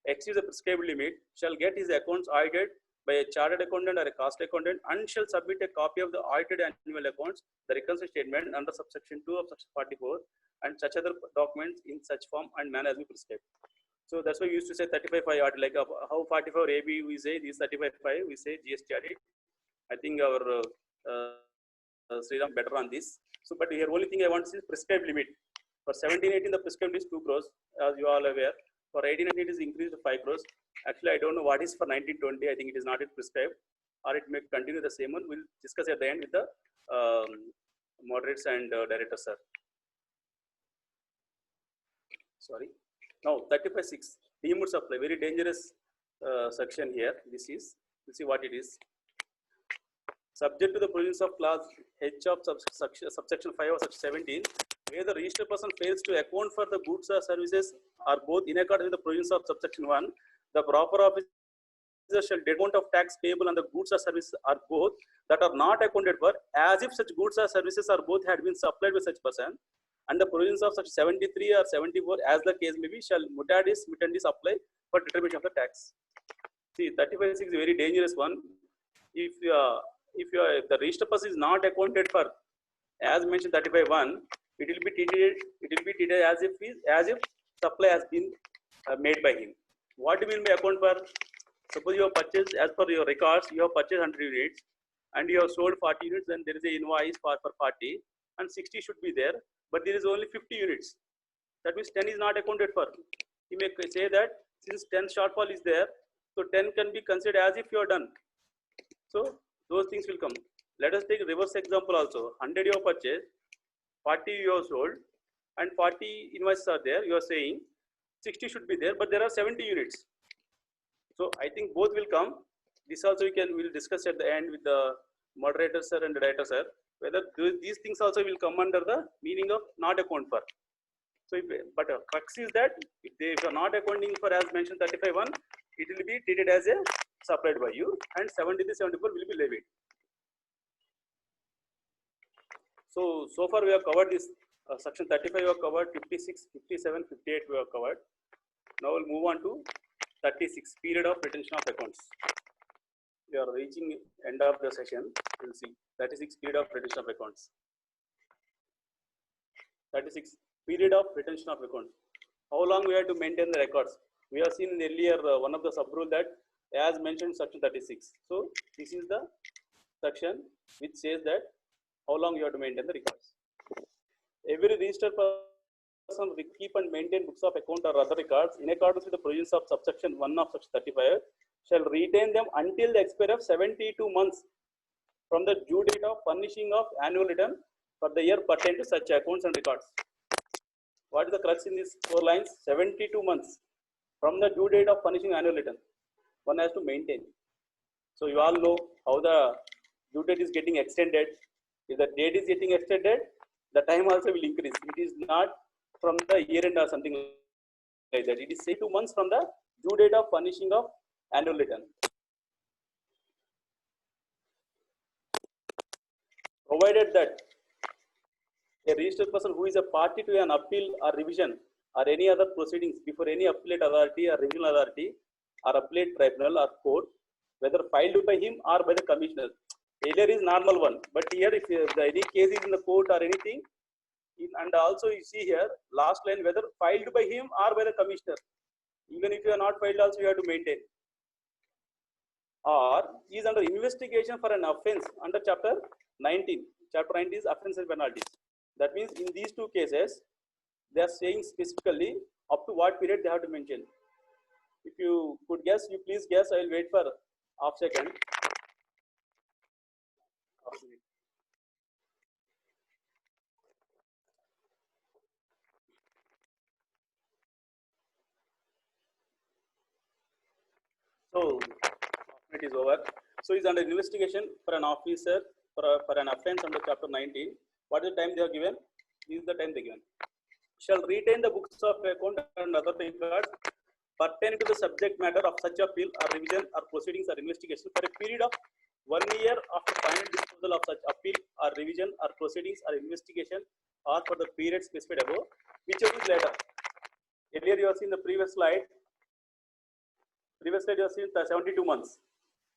exceeds the prescribed limit shall get his accounts audited by a chartered accountant or a cost accountant, and shall submit a copy of the audited annual accounts, the reconciliation statement under subsection 2 of section 44, and such other documents in such form and manner as we prescribe. So that's why we used to say 35.5 audit, like how 44 AB we say, this 35.5 we say GST audit. I think our Sriram better on this. So, but here only thing I want to see is prescribed limit. For 17-18 the prescribed is 2 crores, as you all aware. For 18-19 it is increased to 5 crores. Actually, I don't know what is for 19-20. I think it is not yet prescribed, or it may continue the same one. We'll discuss at the end with the moderates and director, sir. Sorry. Now 35.6, deemed supply, very dangerous section here. This is, we'll see what it is. Subject to the provisions of clause H of subsection 5 or section 17, where the registered person fails to account for the goods or services are both in accordance with the provisions of subsection 1, the proper officer shall deduct amount of tax payable on the goods or services are both that are not accounted for, as if such goods or services are both had been supplied by such person, and the provisions of such 73 or 74, as the case may be, shall mutandis apply for determination of the tax. See, 35.6 is a very dangerous one. If the registered person is not accounted for, as mentioned 35.1, it will be treated as if supply has been made by him. What do you mean by account for? Suppose you have purchased, as per your records, you have purchased 100 units and you have sold 40 units, then there is an invoice for 40 and 60 should be there, but there is only 50 units. That means 10 is not accounted for. You may say that since 10 shortfall is there, so 10 can be considered as if you are done. So those things will come. Let us take a reverse example also. 100 you have purchased, 40 you have sold, and 40 invoices are there. You are saying 60 should be there, but there are 70 units. So I think both will come. this also we'll discuss at the end with the moderator sir and the director sir, whether these things also will come under the meaning of not account for. So, but crux is that if they are not accounting for as mentioned 35(1), it will be treated as a supplied by you, and 73-74 will be levied. So far we have covered this section 35 we have covered, 56, 57, 58 we have covered. Now we'll move on to 36, period of retention of accounts. We are reaching end of the session. We'll see 36, period of retention of accounts. 36, period of retention of accounts. How long we have to maintain the records? We have seen earlier one of the sub rule that as mentioned section 36. So this is the section which says that how long you have to maintain the records. Every registered person will keep and maintain books of account or other records in accordance with the provisions of subsection 1 of section 35 shall retain them until the expiry of 72 months from the due date of furnishing of annual return for the year pertaining to such accounts and records. What is the crux in these 4 lines? 72 months from the due date of furnishing annual return. One has to maintain. So you all know how the due date is getting extended. If the date is getting extended, the time also will increase. It is not from the year end or something like that. It is 2 months from the due date of furnishing of annual return. Provided that a registered person who is a party to an appeal or revision or any other proceedings before any appellate authority or regional authority or appellate tribunal or court, whether filed by him or by the commissioner. Earlier is normal one, but here if any case is in the court or anything, and also you see here last line, whether filed by him or by the commissioner. Even if you are not filed also you have to maintain. Or is under investigation for an offence under chapter 19. Chapter 19 is offence and penalties. That means in these 2 cases, they are saying specifically up to what period they have to mention. If you could guess, you please guess. I will wait for half second. So it is over. So it's under investigation for an officer for an offence under chapter 19. What is the time they are given? This is the time they given. Shall retain the books of account and other records pertaining to the subject matter of such appeal or revision or proceedings or investigation for a period of 1 year after final disposal of such appeal or revision or proceedings or investigation, or for the period specified above, whichever is later. Earlier you have seen the previous slide. Previous slide you have seen the 72 months.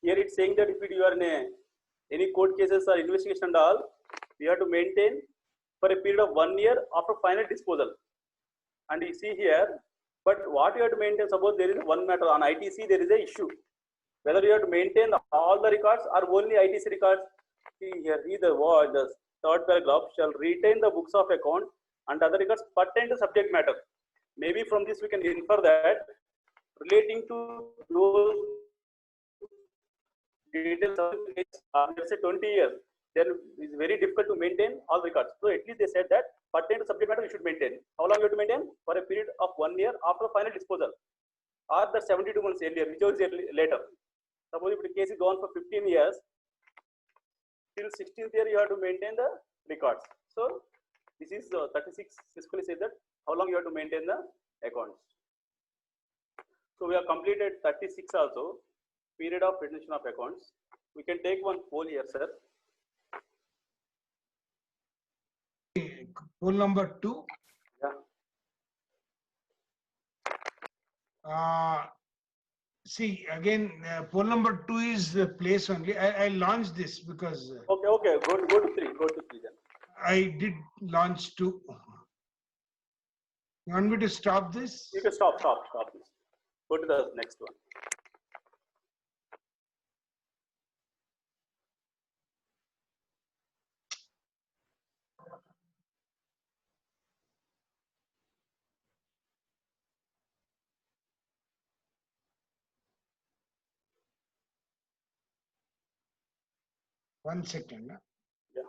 Here it's saying that if you are in any court cases or investigation and all, you have to maintain for a period of 1 year after final disposal. And you see here, but what you have to maintain, suppose there is one matter on ITC, there is a issue. Whether you have to maintain all the records or only ITC records. See here, the third paragraph shall retain the books of account and other records pertaining to subject matter. Maybe from this we can infer that relating to those details of let's say 20 years, then it's very difficult to maintain all records. So at least they said that pertaining to subject matter you should maintain. How long you have to maintain? For a period of 1 year after final disposal, or the 72 months earlier, whichever is later. Suppose if the case is gone for 15 years, till 16th year you have to maintain the records. So this is 36 specifically says that how long you have to maintain the accounts. So we have completed 36 also, period of retention of accounts. We can take one poll here, sir. Poll number 2. Yeah. See again, poll number 2 is the place only. I launched this because. Okay. Go to 3. Go to 3 then. I did launch 2. You want me to stop this? You can stop this. Go to the next one. One second. Yeah.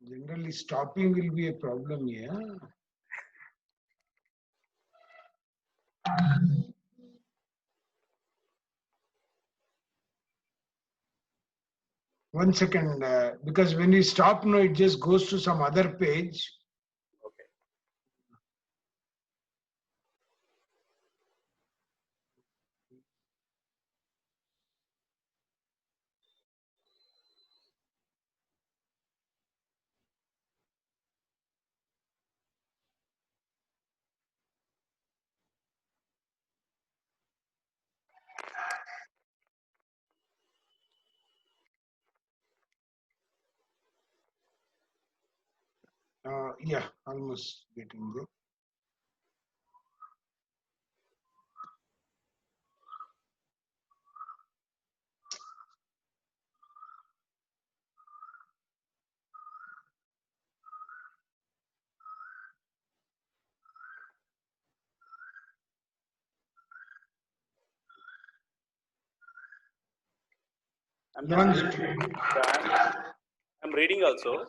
Generally, stopping will be a problem here. One second, because when we stop now, it just goes to some other page. Okay. Yeah, almost getting there. I'm reading also.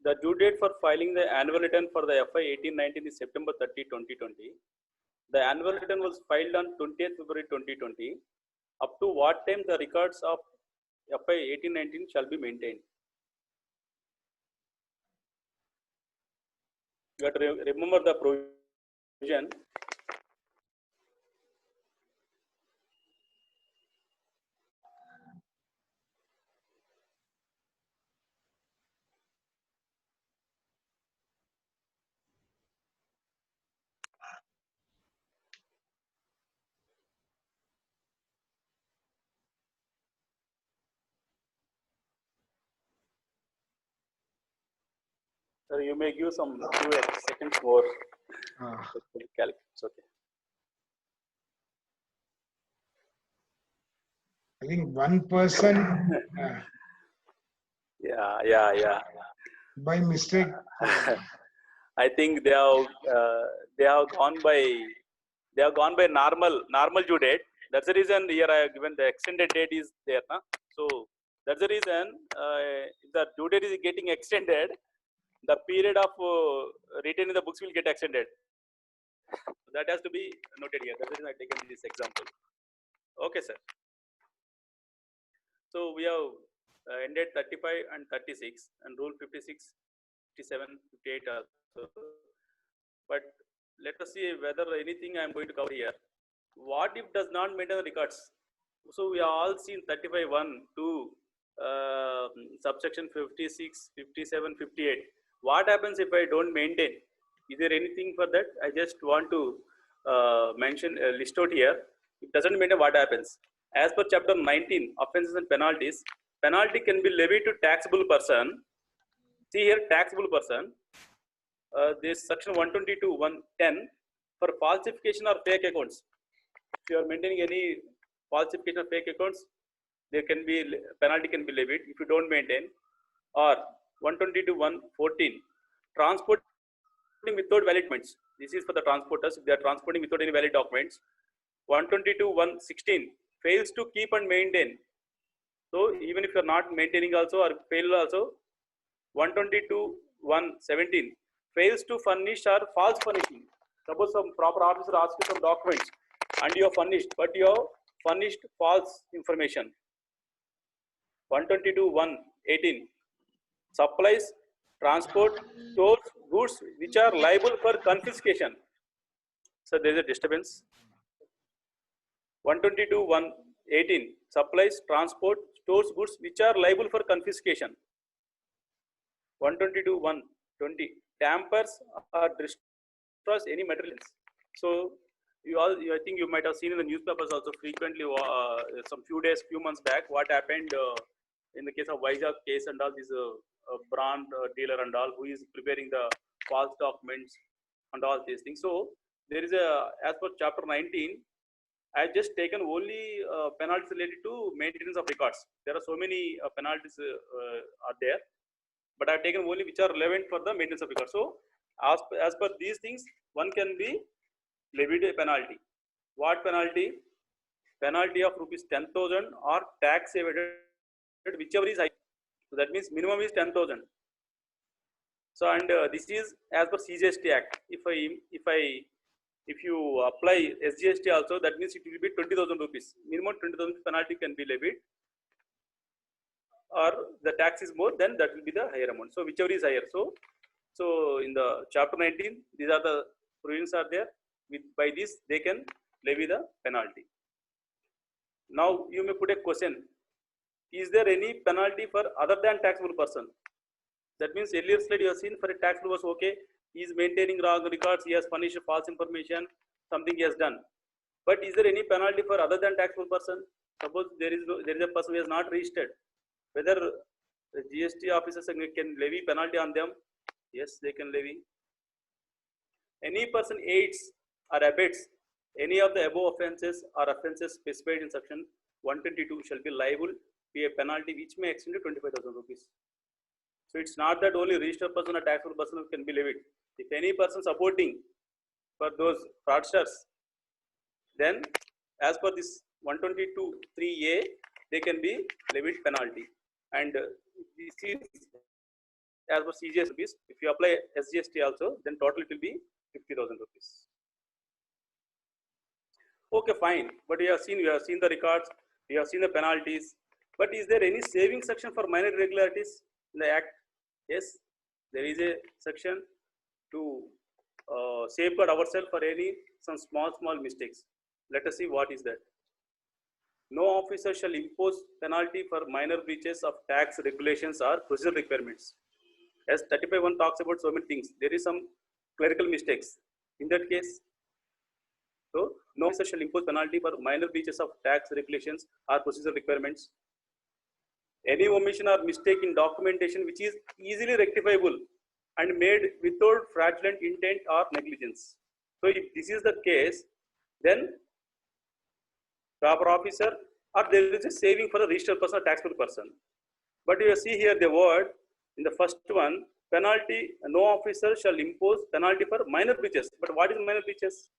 The due date for filing the annual return for the FY 18-19 is September 30, 2020. The annual return was filed on 20th February 2020. Up to what time the records of FY 18-19 shall be maintained? You have to remember the provision. So you may give some few seconds more. It's okay. I think one person Yeah. by mistake. I think they have gone by normal due date. That's the reason here I have given the extended date is there. Na? So that's the reason if the due date is getting extended, the period of retaining the books will get extended. That has to be noted here. That's the reason I taken this example. Okay, sir. So we have ended 35 and 36 and rule 56, 57, 58 also. But let us see whether anything I am going to cover here. What if does not maintain the records? So we have all seen 35(1), 2, subsection 56, 57, 58. What happens if I don't maintain? Is there anything for that? I just want to mention, list out here. If it doesn't maintain, what happens? As per chapter 19, offenses and penalties, penalty can be levied to taxable person. See here, taxable person. This section 122, 110 for falsification or fake accounts. If you are maintaining any falsification of fake accounts, there can be penalty can be levied if you don't maintain. Or 122, 114 transporting without valid documents. This is for the transporters if they are transporting without any valid documents. 122, 116 fails to keep and maintain. So even if you are not maintaining also or fail also. 122, 117 fails to furnish or false furnishing. Suppose some proper officer asks you some documents and you have furnished, but you have furnished false information. 122, 118 supplies, transport, stores goods which are liable for confiscation. So there is a disturbance. 122, 118 supplies, transport, stores goods which are liable for confiscation. 122, 120 tampers or destroys any materials. So I think you might have seen in the newspapers also frequently some few months back what happened in the case of Vizag case and all this brand dealer and all who is preparing the false documents and all these things. So there is as per chapter 19, I just taken only penalties related to maintenance of records. There are so many penalties are there. But I have taken only which are relevant for the maintenance of records. So as per these things, one can be levied a penalty. What penalty? Penalty of rupees 10,000 or tax evaded, whichever is high. So that means minimum is 10,000. So and this is as per CGST Act. If you apply SGST also, that means it will be 20,000 rupees. Minimum 20,000 penalty can be levied, or the tax is more, then that will be the higher amount. So whichever is higher. So in the chapter 19, these are the provisions are there. By this they can levy the penalty. Now you may put a question: is there any penalty for other than taxable person? That means earlier slide you have seen for a taxable was okay. He is maintaining wrong records. He has furnished false information. Something he has done. But is there any penalty for other than taxable person? Suppose there is a person who has not registered. Whether the GST officers can levy penalty on them? Yes, they can levy. Any person aids or abets any of the above offences or offences specified in section 122 shall be liable to pay a penalty which may extend to 25,000 rupees. So it's not that only registered person or taxable person can be levied. If any person supporting for those fraudsters, then as per this 122(3)(a), they can be levied penalty. And this is as per CGST rupees. If you apply SGST also, then total it will be 50,000 rupees. Okay, fine. But we have seen the records, we have seen the penalties. But is there any saving section for minor irregularities in the Act? Yes, there is a section to safeguard ourselves for some small mistakes. Let us see what is that. No officer shall impose penalty for minor breaches of tax regulations or procedural requirements. As 35(1) talks about so many things, there is some clerical mistakes. In that case, so no officer shall impose penalty for minor breaches of tax regulations or procedural requirements. Any omission or mistake in documentation which is easily rectifiable and made without fraudulent intent or negligence. So if this is the case, then proper officer, or there is a saving for the registered person or taxable person. But you see here the word in the first one, penalty, no officer shall impose penalty for minor breaches. But what is minor breaches?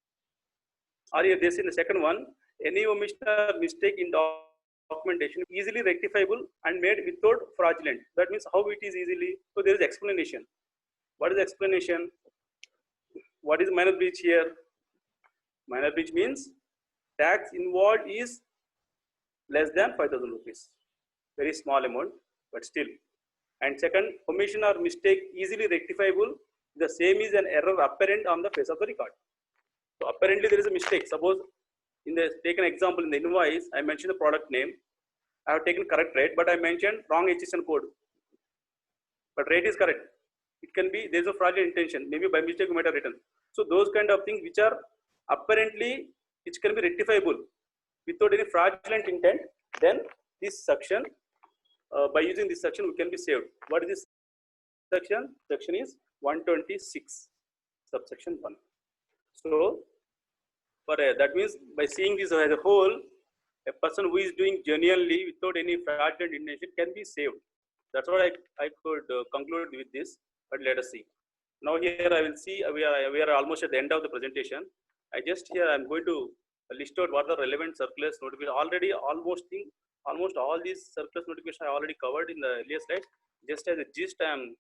Or this in the second one, any omission or mistake in documentation easily rectifiable and made without fraudulent. That means how it is easily. So there is explanation. What is the explanation? What is minor breach here? Minor breach means tax involved is less than 5,000 rupees. Very small amount, but still. And second, omission or mistake easily rectifiable. The same is an error apparent on the face of the record. So apparently there is a mistake. Suppose take an example in the invoice, I mentioned the product name. I have taken correct rate, but I mentioned wrong HSN code. But rate is correct. It can be, there is a fraudulent intention. Maybe by mistake you might have written. So those kind of things which are apparently, which can be rectifiable without any fraudulent intent, then this section, by using this section, we can be saved. What is this section? Section is 126, subsection 1. So, that means by seeing this as a whole, a person who is doing genuinely without any fraudulent intention can be saved. That's what I could conclude with this. But let us see. Now here I will see we are almost at the end of the presentation. I'm going to list out what the relevant circulars notification. Already almost all these circulars notifications I already covered in the earlier slides. Just as a gist, I am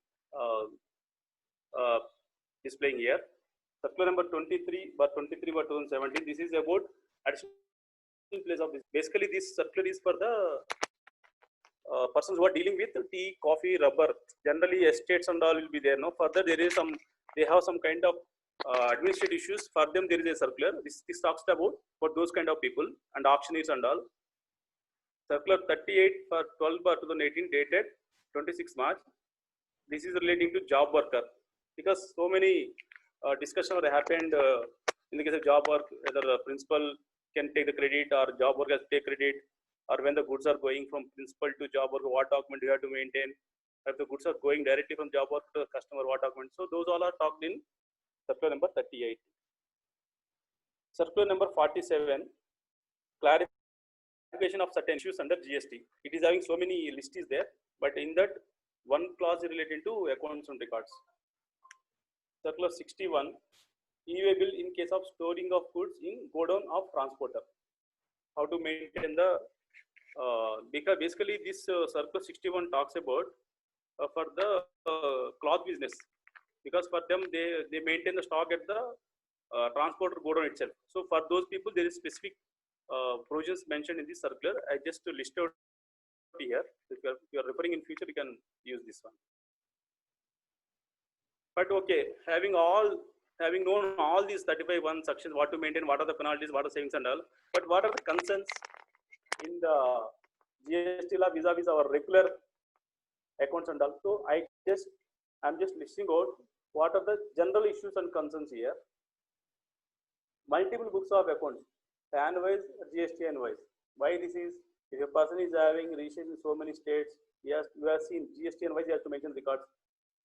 displaying here. Circular number 23/2017. This is about additional place of this. Basically, this circular is for the persons who are dealing with tea, coffee, rubber. Generally, estates and all will be there. No, further there is they have some kind of administrative issues. For them, there is a circular. This talks about for those kind of people and auctioneers and all. Circular 38/12/2018 dated 26 March. This is relating to job worker, because so many discussions have happened in the case of job work, whether the principal can take the credit or job worker has to take credit, or when the goods are going from principal to job worker, what document you have to maintain. If the goods are going directly from job worker to the customer, what document. So those all are talked in circular number 38. Circular number 47, clarification of certain issues under GST. It is having so many lists is there, but in that one clause is related to accounts and records. Circular 61, e-way bill in case of storing of goods in godown of transporter. How to maintain the because basically this circular 61 talks about for the cloth business. because for them they maintain the stock at the transporter godown itself. So for those people there is specific provisions mentioned in this circular. I just list out here. If you are referring in future, you can use this one. But okay, having known all these 35(1) sections, what to maintain, what are the penalties, what are savings and all, but what are the concerns in the GST law vis-a-vis our regular accounts and all? So I'm just listing out what are the general issues and concerns here. Multiple books of accounts, PAN-wise, GSTN-wise. Why this is? If a person is having registration in so many states, you have seen GSTN-wise, you have to mention records.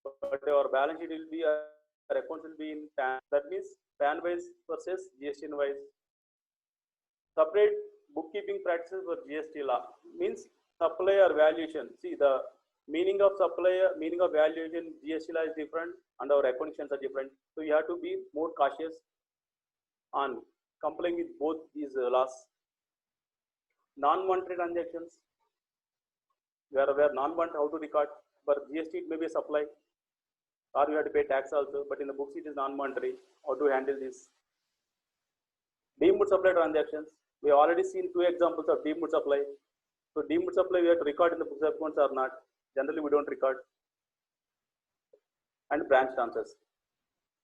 But our balance sheet will be, our accounts will be in PAN. That means PAN-wise versus GSTN-wise. Separate bookkeeping practices for GST law means supplier valuation. See, the meaning of supplier, meaning of valuation, GST law is different and our accounting are different. So you have to be more cautious on complying with both these laws. Non-monetary transactions, you are aware non-monetary how to record. For GST it may be a supply or you have to pay tax also, but in the books it is non-monetary. How to handle this? Deemed supply transactions, we have already seen 2 examples of deemed supply. So deemed supply we have to record in the books of accounts or not. Generally we don't record. And branch transfers.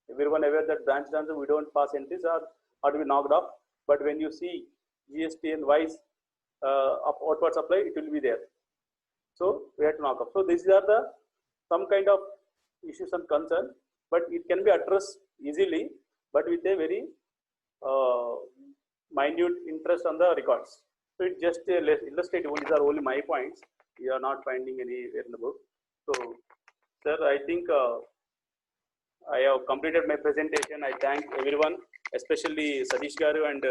Everyone aware that branch transfer we don't pass entries or to be knocked off. But when you see GSTN-wise of outward supply, it will be there. So we have to knock off. So these are the some kind of issues and concern, but it can be addressed easily, but with a very minute interest on the records. So it's just illustrative. These are only my points. You are not finding anywhere in the book. So, sir, I think I have completed my presentation. I thank everyone, especially Sadish Garu and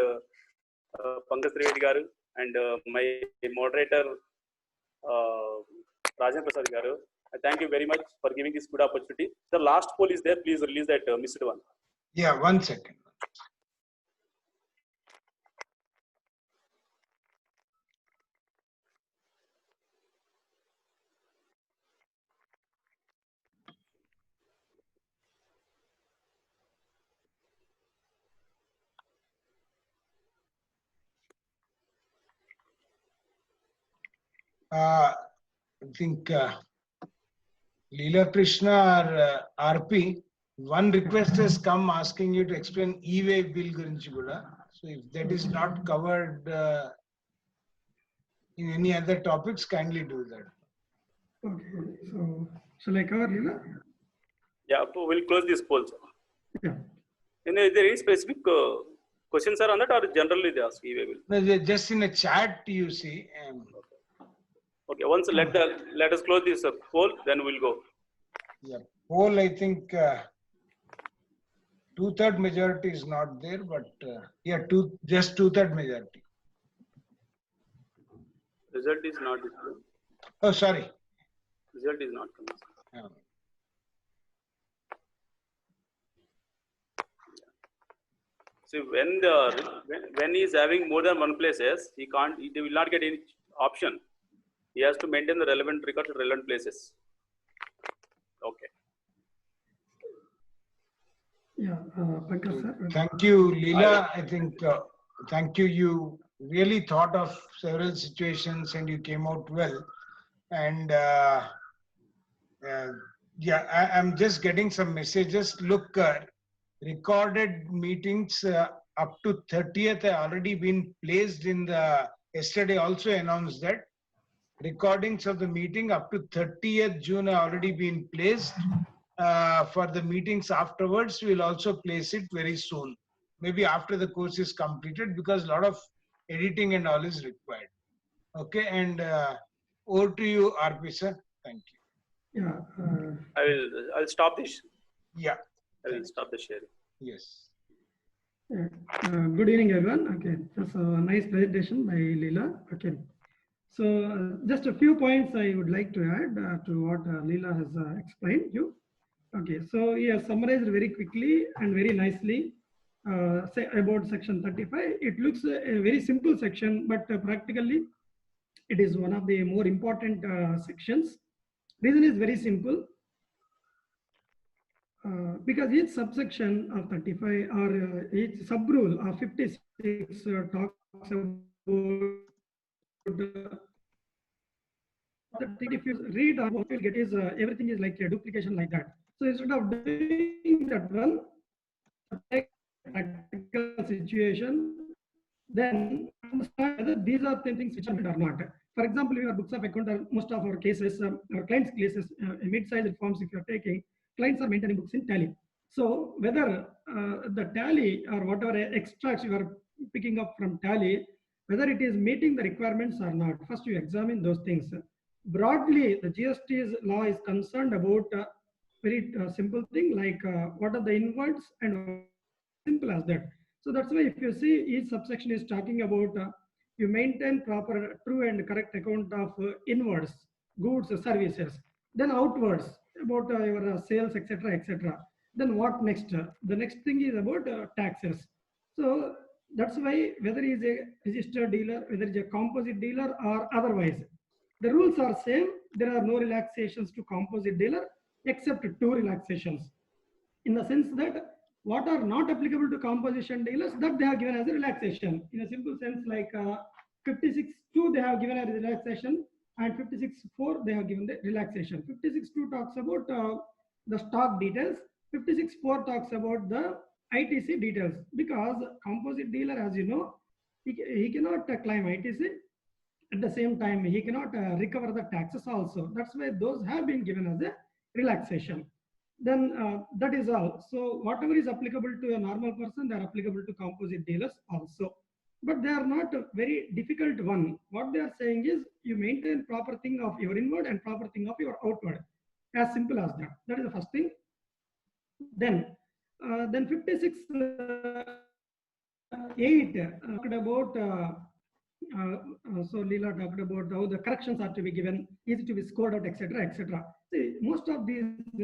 Pankaj Trivedi Garu, and my moderator Rajan Prasad Garu. I thank you very much for giving this good opportunity. The last poll is there. Please release that missed one. Yeah, 1 second. I think Leela Krishna or RP, one request has come asking you to explain e-way bill gurinchi kuda. So if that is not covered in any other topics, kindly do that. Okay, so shall I cover, Leela? Yeah, we'll close this poll, sir. Yeah. And there is specific questions are on that, or generally they ask e-way bill? No, just in a chat you see. Okay, once let us close this poll, then we'll go. Yeah, poll, I think 2/3 majority is not there, but yeah, just 2/3 majority. Result is not displayed. Oh, sorry. Result is not coming. Yeah. See, when he is having more than one places, he will not get any option. He has to maintain the relevant records at relevant places. Okay. Yeah, Pankaj sir. Thank you, Leela. I think, thank you. You really thought of several situations and you came out well. And yeah, I'm just getting some messages. Look, recorded meetings up to 30th have already been placed in the, yesterday also announced that. Recordings of the meeting up to 30th June have already been placed. For the meetings afterwards, we'll also place it very soon. Maybe after the course is completed, because a lot of editing and all is required. Okay, and over to you, RP sir. Thank you. Yeah. I'll stop this. Yeah. I will stop the sharing. Yes. Good evening, everyone. Okay, that's a nice presentation by Leela. Okay. So just a few points I would like to add to what Leela has explained you. Okay, so he has summarized very quickly and very nicely say about section 35. It looks a very simple section, but practically it is one of the more important sections. Reason is very simple. because each subsection of 35 or each sub-rule of 56 talks about that if you read or what you'll get is everything is like a duplication like that. So instead of doing that one, take a practical situation, then understand whether these are the things which are or not. For example, your books of account are most of our cases, our clients' cases, mid-sized firms, if you're taking, clients are maintaining books in Tally. So whether the Tally or whatever extracts you are picking up from Tally, whether it is meeting the requirements or not, first you examine those things. Broadly, the GST's law is concerned about very simple thing like what are the inwards and simple as that. So that's why if you see each subsection is talking about you maintain proper true and correct account of inwards, goods, services, then outwards about your sales, etc., etc. Then what next? The next thing is about taxes. So that's why whether he is a registered dealer, whether he is a composite dealer or otherwise, the rules are same. There are no relaxations to composite dealer except two relaxations. In the sense that what are not applicable to composition dealers, that they have given as a relaxation. In a simple sense, like 56.2 they have given as a relaxation, and 56.4 they have given the relaxation. 56.2 talks about the stock details. 56.4 talks about the ITC details, because composite dealer, as you know, he cannot claim ITC. At the same time, he cannot recover the taxes also. That's why those have been given as a relaxation. Then that is all. So whatever is applicable to a normal person, they are applicable to composite dealers also. But they are not a very difficult one. What they are saying is you maintain proper thing of your inward and proper thing of your outward. As simple as that. That is the first thing. Then 56 8 talked about so Leela talked about how the corrections are to be given, easy to be scored out, etc., etc. See, most of these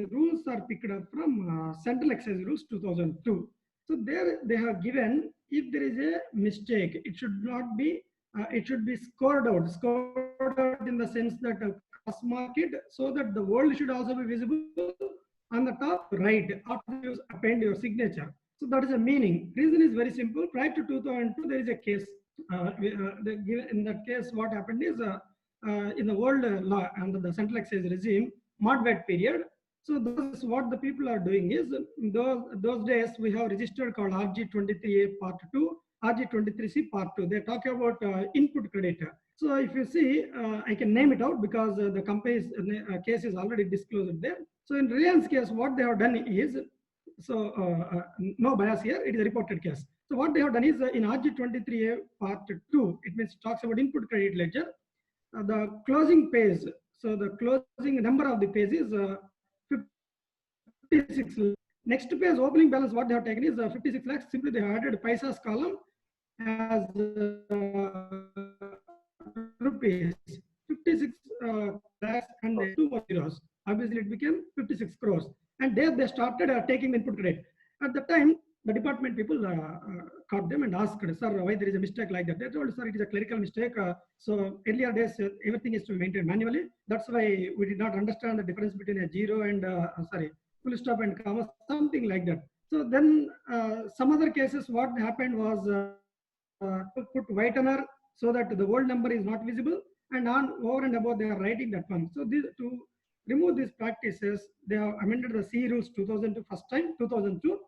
rules are picked up from Central Excise Rules 2002. So there they have given, if there is a mistake, it should not be, it should be scored out in the sense that cross mark it so that the world should also be visible on the top right after you append your signature. So that is a meaning. Reason is very simple. Prior to 2002, there is a case. In that case, what happened is in the world law under the Central Excise regime, Modvet period. So this what the people are doing is those days we have registered called RG23A Part 2, RG23C Part 2. They talk about input credit. So if you see, I can name it out because the company's case is already disclosed there. So in Reliance case, what they have done is, so no bias here, it is a reported case. So what they have done is in RG23A Part 2, it means talks about input credit ledger. The closing page, so the closing number of the page is 56. Next page opening balance, what they have taken is 56 lakhs. Simply they have added paisas column as rupees. 56 lakhs and 2 more zeros. Obviously it became 56 crores. And there they started taking the input credit. At the time, the department people caught them and asked, sir, why there is a mistake like that? They told, sir, it is a clerical mistake. So earlier days, everything is to be maintained manually. That's why we did not understand the difference between a zero and, full stop and comma, something like that. So then some other cases, what happened was to put whitener so that the old number is not visible, and on over and above they are writing that one. So this, to remove these practices, they have amended the C rules 2002 first time, 2002.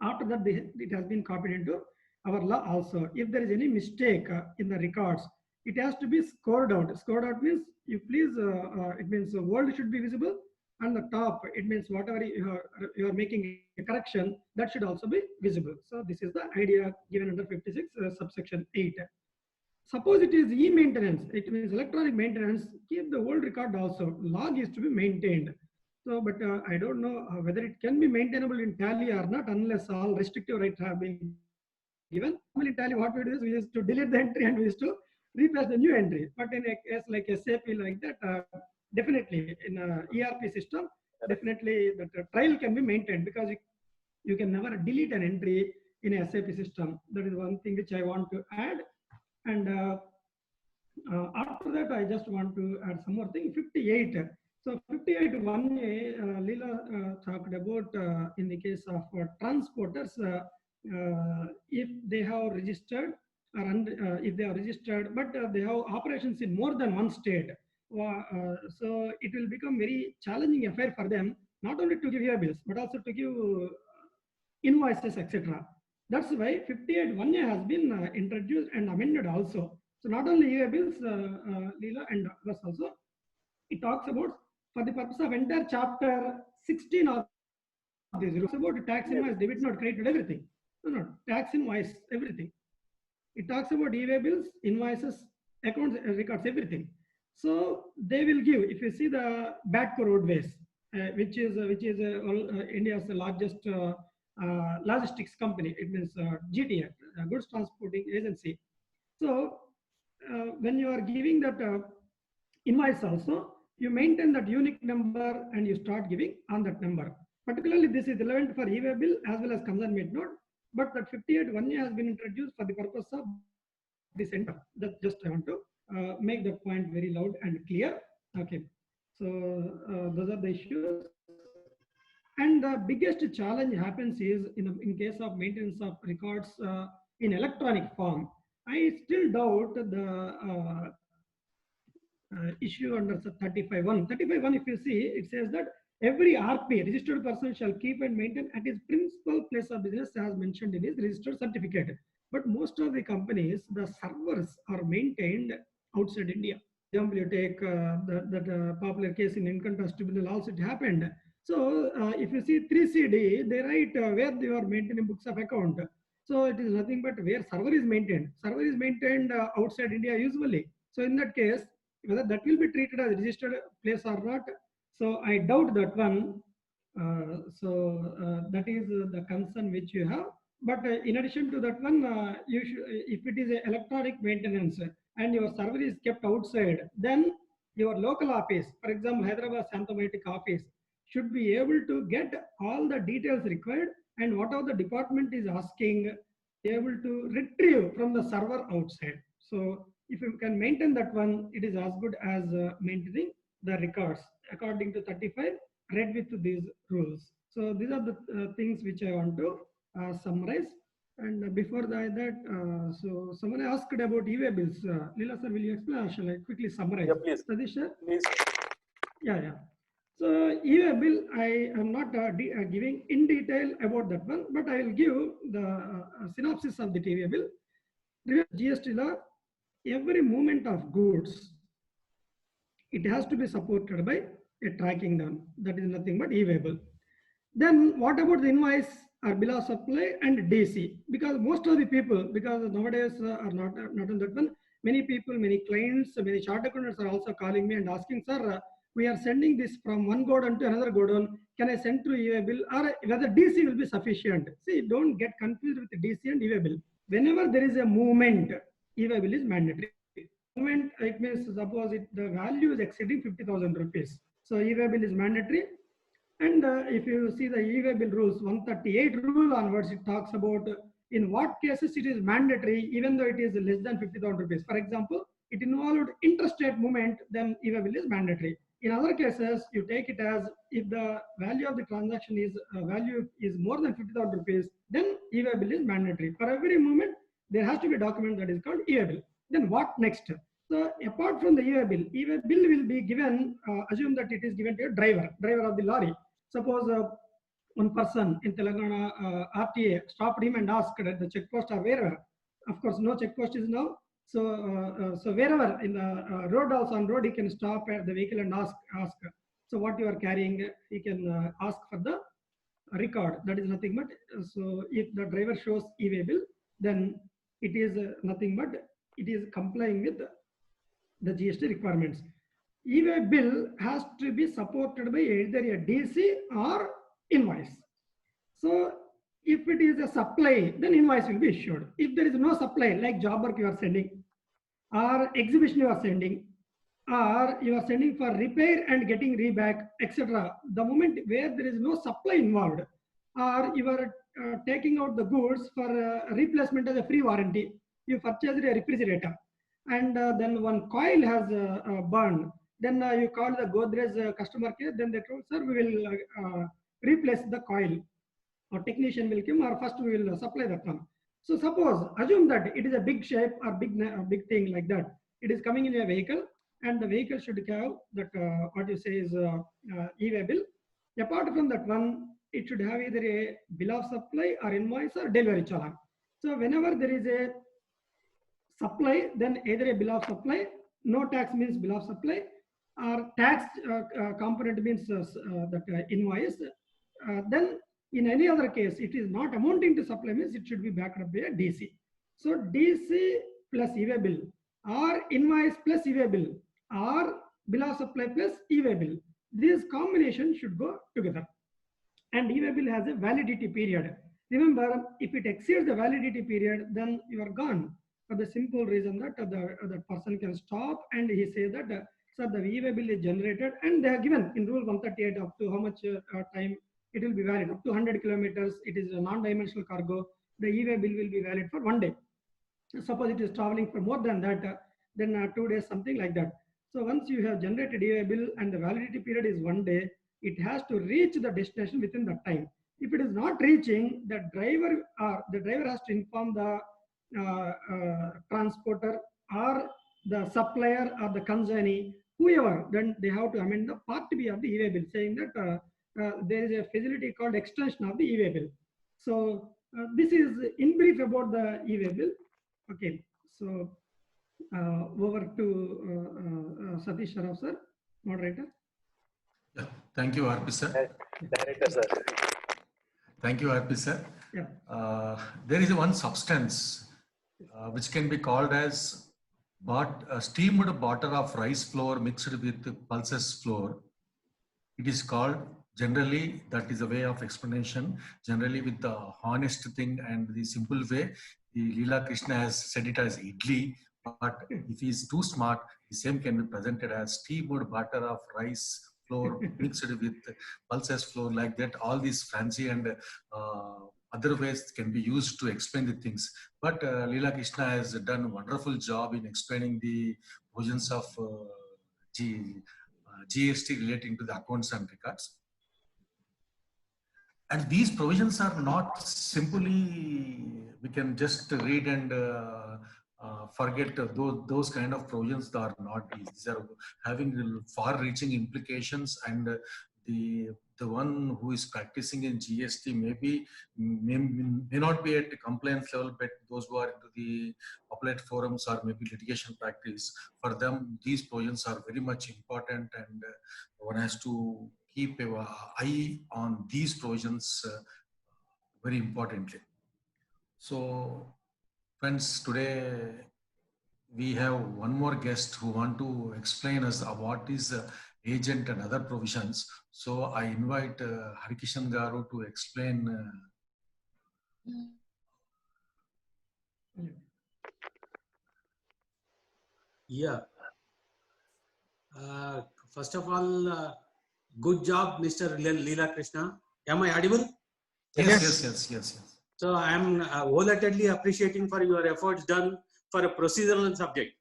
After that, it has been copied into our law also. If there is any mistake in the records, it has to be scored out. Scored out means you please, it means the world should be visible. And the top, it means whatever you are making a correction, that should also be visible. So this is the idea given under 56 subsection 8. Suppose it is e-maintenance, it means electronic maintenance, keep the old record also. Log is to be maintained. So, but I don't know whether it can be maintainable in Tally or not unless all restrictive rights have been given. In Tally, what we do is we used to delete the entry and we used to replace the new entry. But in a case like SAP like that, definitely in a ERP system, definitely the trial can be maintained because you can never delete an entry in a SAP system. That is one thing which I want to add. And after that, I just want to add some more thing. 58. So 58(1)(a, Leela talked about in the case of transporters, if they have registered or if they are registered, but they have operations in more than one state. So it will become very challenging affair for them, not only to give bills, but also to give invoices, etc. That's why 58(1)(a has been introduced and amended also. So not only bills, Leela, and others also, it talks about for the purpose of entire chapter 16 of this. It talks about tax invoice, debit note, credit, everything. No, tax invoice, everything. It talks about e-way bills, invoices, accounts, records, everything. So they will give. If you see the BATCO roadways, which is India's largest logistics company. It means GTA, Goods Transporting Agency. So when you are giving that invoice also, you maintain that unique number and you start giving on that number. Particularly, this is relevant for e-way bill as well as consignment note. But that 58(1)(a has been introduced for the purpose of this center. That just I want to make that point very loud and clear. Okay. So those are the issues. And the biggest challenge happens is in case of maintenance of records in electronic form. I still doubt the issue under 35(1). 35(1), if you see, it says that every RP, registered person, shall keep and maintain at his principal place of business as mentioned in his registered certificate. But most of the companies, the servers are maintained outside India. For example, you take that popular case in income tax tribunal also it happened. So if you see 3CD, they write where they are maintaining books of account. So it is nothing but where server is maintained. Server is maintained outside India usually. So in that case, whether that will be treated as registered place or not, so I doubt that one. That is the concern which you have. But in addition to that one, you should, if it is a electronic maintenance and your server is kept outside, then your local office, for example, Hyderabad Santamatic office, should be able to get all the details required and whatever the department is asking, able to retrieve from the server outside. So if you can maintain that one, it is as good as maintaining the records according to 35 read with these rules. So these are the things which I want to summarize. And before that, so someone asked about e-way bills. Leela sir, will you explain or shall I quickly summarize? Yeah, please. Sadish sir? Please. Yeah. So e-way bill, I am not giving in detail about that one, but I will give the synopsis of the e-way bill. GST law, every movement of goods, it has to be supported by a tracking down. That is nothing but e-way bill. Then what about the invoice or bill of supply and DC? Because most of the people, because nowadays are not on that one, many people, many clients, many chartered accountants are also calling me and asking, sir, we are sending this from one godown to another godown. Can I send through e-way bill or whether DC will be sufficient? See, don't get confused with DC and e-way bill. Whenever there is a movement, e-way bill is mandatory. Movement, it means suppose the value is exceeding 50,000 rupees. So e-way bill is mandatory. And if you see the e-way bill rules, 138 rule onwards, it talks about in what cases it is mandatory, even though it is less than 50,000 rupees. For example, it involved interstate movement, then e-way bill is mandatory. In other cases, you take it as if the value of the transaction is more than 50,000 rupees, then e-way bill is mandatory. For every movement, there has to be a document that is called e-way bill. Then what next? So apart from the e-way bill will be given, assume that it is given to a driver of the lorry. Suppose one person in Telangana RTA stopped him and asked at the checkpost or wherever. Of course, no checkpost is now. So wherever in the road, also on road, he can stop at the vehicle and ask. So what you are carrying, he can ask for the record. That is nothing but, so if the driver shows e-way bill, then it is nothing but it is complying with the GST requirements. E-way bill has to be supported by either a DC or invoice. So if it is a supply, then invoice will be issued. If there is no supply, like job work you are sending, or exhibition you are sending, or you are sending for repair and getting reback, etc. The moment where there is no supply involved, or you are taking out the goods for replacement as a free warranty, you purchased a refrigerator, and then one coil has burned. Then you call the Godrej customer care, then they told, sir, we will replace the coil, or technician will come, or first we will supply that one. So suppose, assume that it is a big shape or big thing like that. It is coming in a vehicle, and the vehicle should have that, what you say is e-way bill. Apart from that one, it should have either a bill of supply or invoice or delivery challan. So whenever there is a supply, then either a bill of supply, no tax means bill of supply, or tax component means that invoice. Then in any other case, it is not amounting to supply means it should be backed up by a DC. So DC plus e-way bill, or invoice plus e-way bill, or bill of supply plus e-way bill. This combination should go together. And e-way bill has a validity period. Remember, if it exceeds the validity period, then you are gone. For the simple reason that the person can stop and he say that, sir, the e-way bill is generated, and they are given in rule 138 up to how much time it will be valid. Up to 100 kilometers, it is a non-dimensional cargo. The e-way bill will be valid for 1 day. Suppose it is traveling for more than that, then 2 days, something like that. So once you have generated e-way bill and the validity period is 1 day, it has to reach the destination within that time. If it is not reaching, the driver has to inform the transporter or the supplier or the consignee, whoever. Then they have to amend the part B of the e-way bill, saying that there is a facility called extension of the e-way bill. So this is in brief about the e-way bill. Okay, so over to Satish Sharaf sir, moderator. Yeah, thank you, RP sir. Director sir. Thank you, RP sir. Yeah. There is one substance which can be called as steamed butter of rice flour mixed with pulses flour. It is called, generally, that is a way of explanation, generally with the honest thing and the simple way. Leela Krishna has said it as idli, but if he is too smart, the same can be presented as steamed butter of rice flour mixed with pulses flour, like that. All these fancy and other ways can be used to explain the things. But Leela Krishna has done a wonderful job in explaining the provisions of GST relating to the accounts and records. And these provisions are not simply, we can just read and forget. Those kind of provisions that are not easy. These are having far-reaching implications, and the one who is practicing in GST may not be at the compliance level, but those who are into the appellate forums or maybe litigation practice, for them these provisions are very much important, and one has to keep an eye on these provisions very importantly. So friends, today we have one more guest who want to explain us what is agent and other provisions. So I invite Harikishan Garu to explain. Yeah. First of all, good job, Mr. Leela Krishna. Am I audible? Yes. So I am wholeheartedly appreciating for your efforts done for a procedural subject,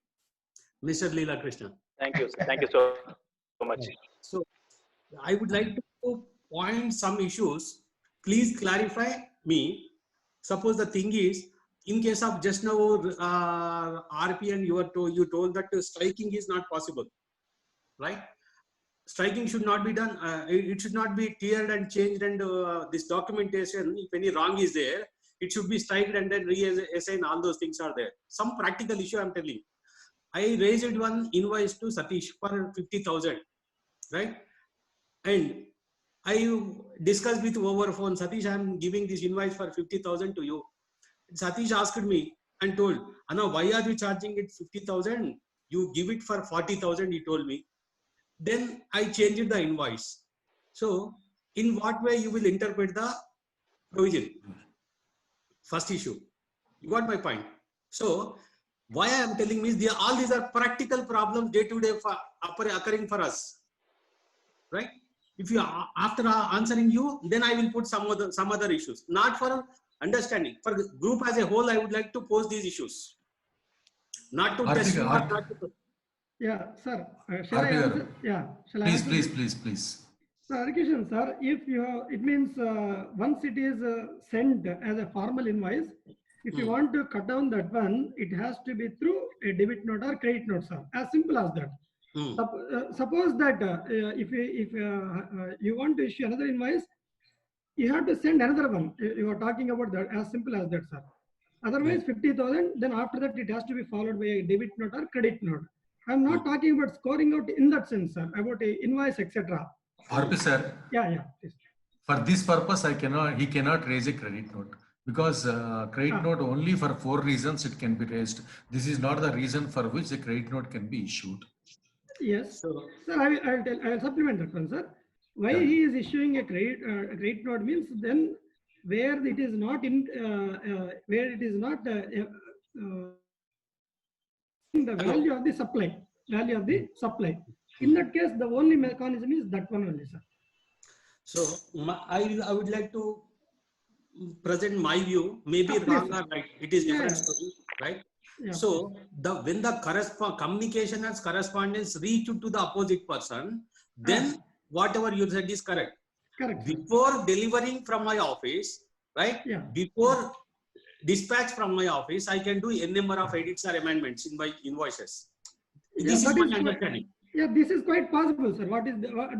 Mr. Leela Krishna. Thank you. Thank you so much. So I would like to point some issues. Please clarify me. Suppose the thing is, in case of just now RPN, you told that striking is not possible, right? Striking should not be done. It should not be tiered and changed, and this documentation, if any wrong is there, it should be striked and then reassign. All those things are there. Some practical issue I'm telling. I raised one invoice to Satish for 50,000, right? And I discussed with over phone, Satish, I'm giving this invoice for 50,000 to you. Satish asked me and told, Anna, why are you charging it 50,000? You give it for 40,000, he told me. Then I changed the invoice. So in what way you will interpret the provision? First issue. You got my point. So why I am telling me is all these are practical problems day to day occurring for us, right? If you after answering you, then I will put some other issues. Not for understanding. For the group as a whole, I would like to pose these issues. Not to test. Yeah, sir. Shall I RP garu. answer? Yeah, shall I Please, answer? please. So, Harkishan, sir, if you have, it means once it is sent as a formal invoice, if you want to cut down that one, it has to be through a debit note or credit note, sir. As simple as that. Suppose that if you want to issue another invoice, you have to send another one. You are talking about that, as simple as that, sir. Otherwise, 50,000, then after that, it has to be followed by a debit note or credit note. I'm not talking about scoring out in that sense, sir, about a invoice, etc. RP sir. Yeah, please. For this purpose, he cannot raise a credit note because credit note only for 4 reasons it can be raised. This is not the reason for which the credit note can be issued. Yes, sir. I will supplement that one, sir. Why he is issuing a credit note means then where it is not in where it is not the value of the supply. In that case, the only mechanism is that one only, sir. So I would like to present my view, maybe wrong or right. It is different story, right? Yeah. So when the communication and correspondence reach to the opposite person, then whatever you said is correct. Correct. Before delivering from my office, right? Yeah. Before dispatch from my office, I can do n number of edits or amendments in my invoices. This is my understanding. Yeah, this is quite possible, sir.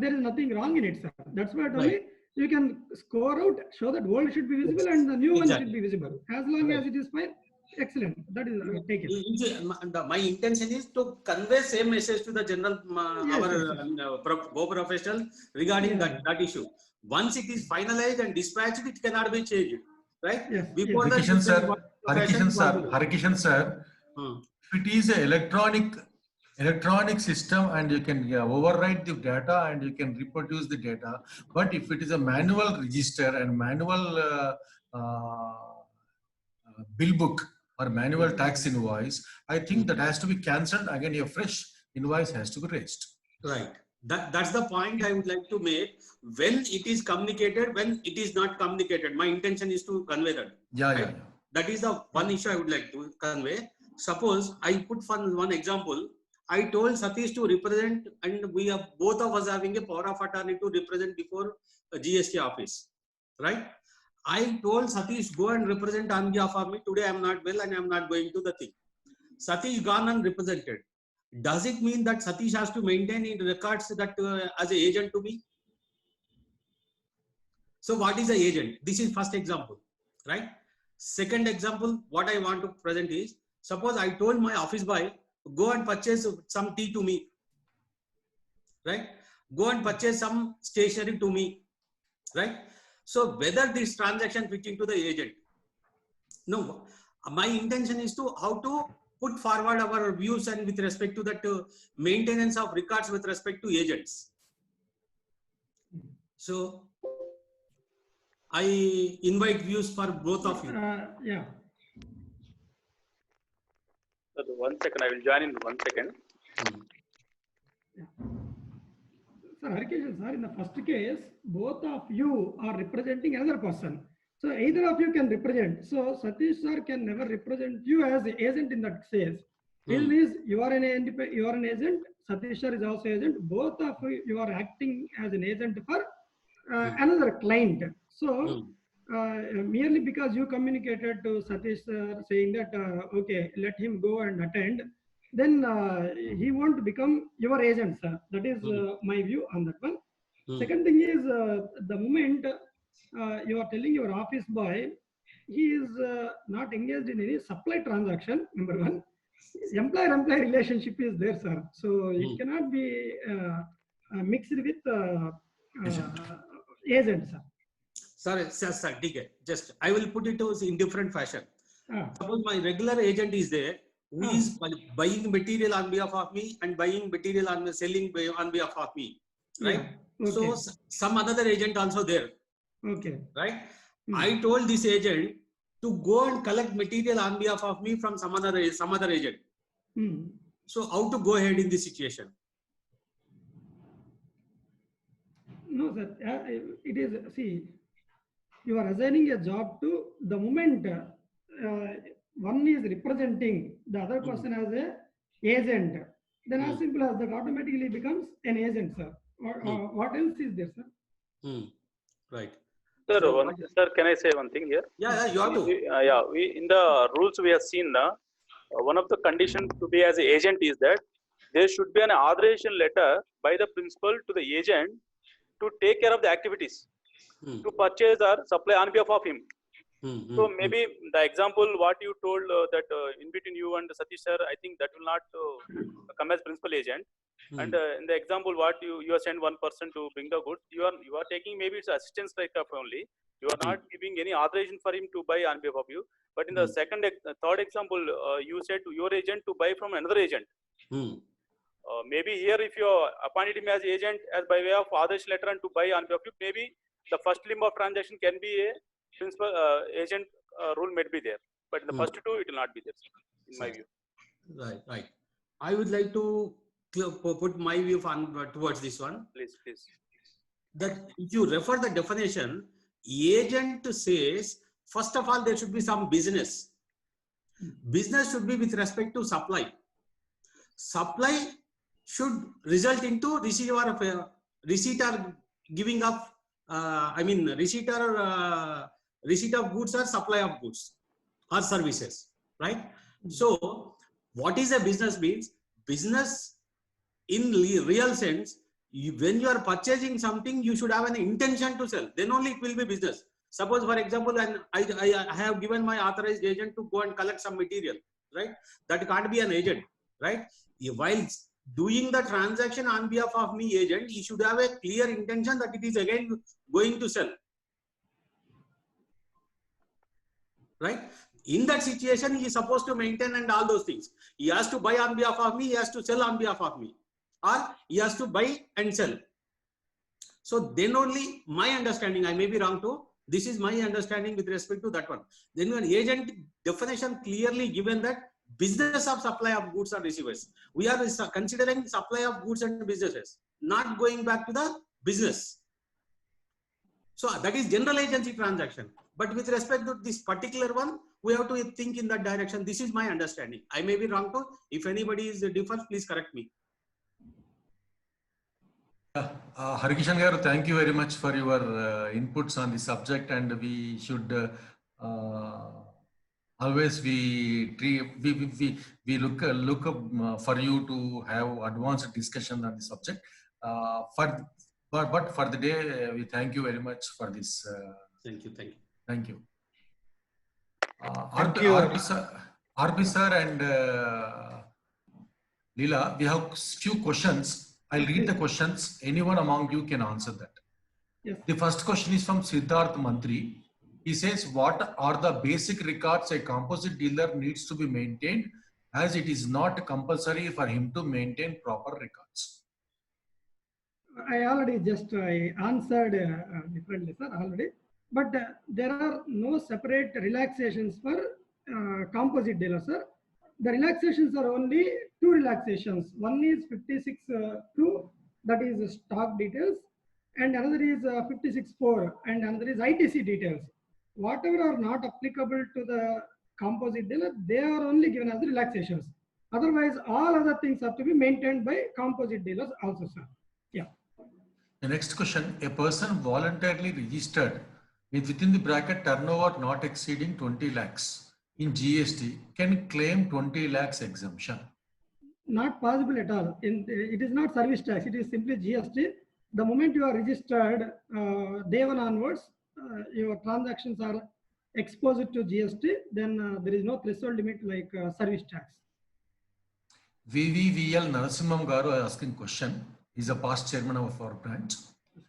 There is nothing wrong in it, sir. That's why only you can score out, show that old should be visible and the new one should be visible. As long as it is fine, excellent. That is take it. My intention is to convey same message to the general professional regarding that issue. Once it is finalized and dispatched, it cannot be changed, right? Yes. Before Harkishan sir, if it is an electronic system and you can overwrite the data and you can reproduce the data, but if it is a manual register and manual bill book or manual tax invoice, I think that has to be cancelled. Again, a fresh invoice has to be raised. Right. That's the point I would like to make. When it is communicated, when it is not communicated, my intention is to convey that. Yeah. That is the one issue I would like to convey. Suppose I put one example. I told Satish to represent, and we are both of us having a power of attorney to represent before a GST office, right? I told Satish, go and represent on behalf of me. Today I am not well and I am not going to the thing. Satish gone and represented. Does it mean that Satish has to maintain in records that as an agent to me? So what is the agent? This is first example, right? Second example, what I want to present is, suppose I told my office boy, go and purchase some tea to me, right? Go and purchase some stationery to me, right? So whether this transaction fits into the agent? No, my intention is to how to put forward our views and with respect to that maintenance of records with respect to agents. So I invite views for both of you. Yeah. So 1 second, I will join in 1 second. Yeah. Sir, Harkishan sir, in the first case, both of you are representing another person. So either of you can represent. So Satish sir can never represent you as the agent in that case. It means you are an agent. Satish sir is also agent. Both of you are acting as an agent for another client. So merely because you communicated to Satish sir saying that okay, let him go and attend, then he won't become your agent, sir. That is my view on that one. Second thing is the moment you are telling your office boy, he is not engaged in any supply transaction, number one. Employer-employee relationship is there, sir. So it cannot be mixed with agent, sir. Sorry, sir, just I will put it in different fashion. Suppose my regular agent is there, who is buying material on behalf of me and buying material on selling on behalf of me, right? Okay. So some other agent also there. Okay. Right? I told this agent to go and collect material on behalf of me from some other agent. So how to go ahead in this situation? No, sir. It is, see, you are assigning a job to the moment one is representing the other person as a agent. then as simple as that automatically becomes an agent, sir. What else is there, sir? Right. Sir, So, sir, can I say one thing here? yeah, you have to. We in the rules we have seen one of the conditions to be as an agent is that there should be an authorization letter by the principal to the agent to take care of the activities, to purchase or supply on behalf of him. So maybe the example what you told that in between you and Satish sir, I think that will not come as principal agent. And in the example what you have sent one person to bring the goods, you are taking maybe it's assistance type of only. You are not giving any authorization for him to buy on behalf of you. But in the third example, you said to your agent to buy from another agent. Maybe here if you appointed him as agent as by way of authorization letter and to buy on behalf of you, maybe the first limb of transaction can be a principal agent rule may be there. But in the first two, it will not be there, in my view. Right. I would like to put my view towards this one. Please. That if you refer the definition, agent says, first of all, there should be some business. Business should be with respect to supply. Supply should result into receipt or giving up, receipt of goods or supply of goods or services, right? So what is a business means? Business in real sense, when you are purchasing something, you should have an intention to sell. Then only it will be business. Suppose, for example, I have given my authorized agent to go and collect some material, right? That can't be an agent, right? While doing the transaction on behalf of me agent, he should have a clear intention that it is again going to sell, right? In that situation, he is supposed to maintain and all those things. He has to buy on behalf of me, he has to sell on behalf of me, or he has to buy and sell. So then only my understanding, I may be wrong too, this is my understanding with respect to that one. Then when agent definition clearly given that business of supply of goods or receivers, we are considering supply of goods and businesses, not going back to the business. So that is general agency transaction. But with respect to this particular one, we have to think in that direction. This is my understanding. I may be wrong too. If anybody is different, please correct me. Harikishan Garu, thank you very much for your inputs on the subject, and we should always we look up for you to have advanced discussion on the subject. But for the day, we thank you very much for this. Thank you. Thank you. Thank you. RP sir and Leela, we have few questions. I'll read the questions. Anyone among you can answer that. Yes. The first question is from Siddharth Mantri. He says, what are the basic records a composite dealer needs to be maintained, as it is not compulsory for him to maintain proper records? I already I answered differently, sir, already. But there are no separate relaxations for composite dealers, sir. The relaxations are only two relaxations. One is 56.2, that is stock details, and another is 56.4, and another is ITC details. Whatever are not applicable to the composite dealer, they are only given as relaxations. Otherwise, all other things have to be maintained by composite dealers also, sir. Yeah. The next question, a person voluntarily registered with within the bracket turnover not exceeding 20 lakhs in GST can claim 20 lakhs exemption. Not possible at all. It is not service tax, it is simply GST. The moment you are registered, day one onwards, your transactions are exposed to GST, then there is no threshold limit like service tax. VVVL Narasimham Garu asking question. He's a past chairman of our branch.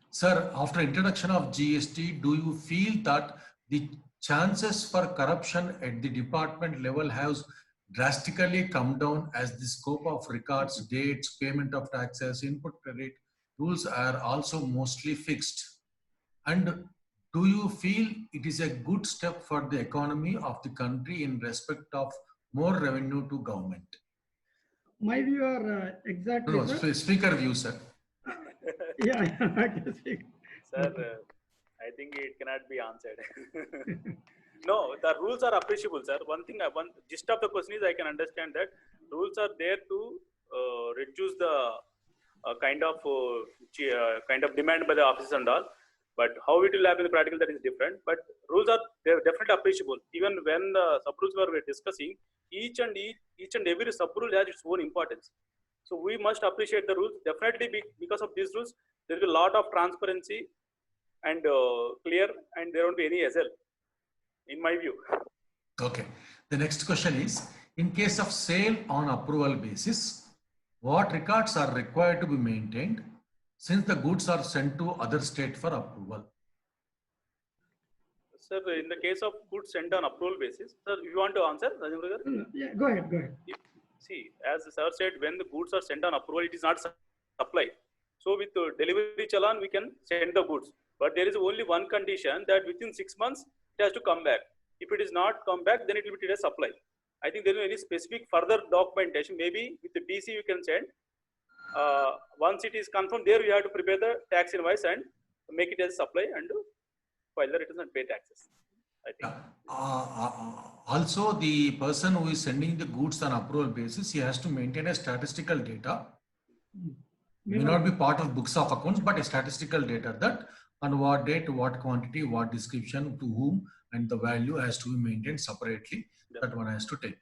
Sir, after introduction of GST, do you feel that the chances for corruption at the department level has drastically come down as the scope of records, dates, payment of taxes, input credit rules are also mostly fixed? And do you feel it is a good step for the economy of the country in respect of more revenue to government? My view are exactly. No, speaker view, sir. Yeah, I can speak. Sir, I think it cannot be answered. No, the rules are appreciable, sir. One gist of the question is I can understand that rules are there to reduce the kind of demand by the officers and all. But how it will happen in the practical, that is different. But rules are, they're definitely appreciable. Even when the sub rules were discussing, each and every sub rule has its own importance. So we must appreciate the rules. Definitely because of these rules, there will be a lot of transparency and clear, and there won't be any hassle, in my view. Okay. The next question is, in case of sale on approval basis, what records are required to be maintained since the goods are sent to other state for approval? Sir, in the case of goods sent on approval basis, sir, you want to answer, Rajendra Garu? No, yeah, go ahead, go ahead. See, as the sir said, when the goods are sent on approval, it is not supplied. So with delivery challan, we can send the goods. But there is only one condition, that within 6 months, it has to come back. If it is not come back, then it will be treated as supply. I think there is no any specific further documentation. Maybe with the DC you can send. Once it is confirmed, there you have to prepare the tax invoice and make it as supply and file the returns and pay taxes, I think. Also, the person who is sending the goods on approval basis, he has to maintain a statistical data. May not be part of books of accounts, but a statistical data that on what date, what quantity, what description, to whom, and the value has to be maintained separately. That one has to take.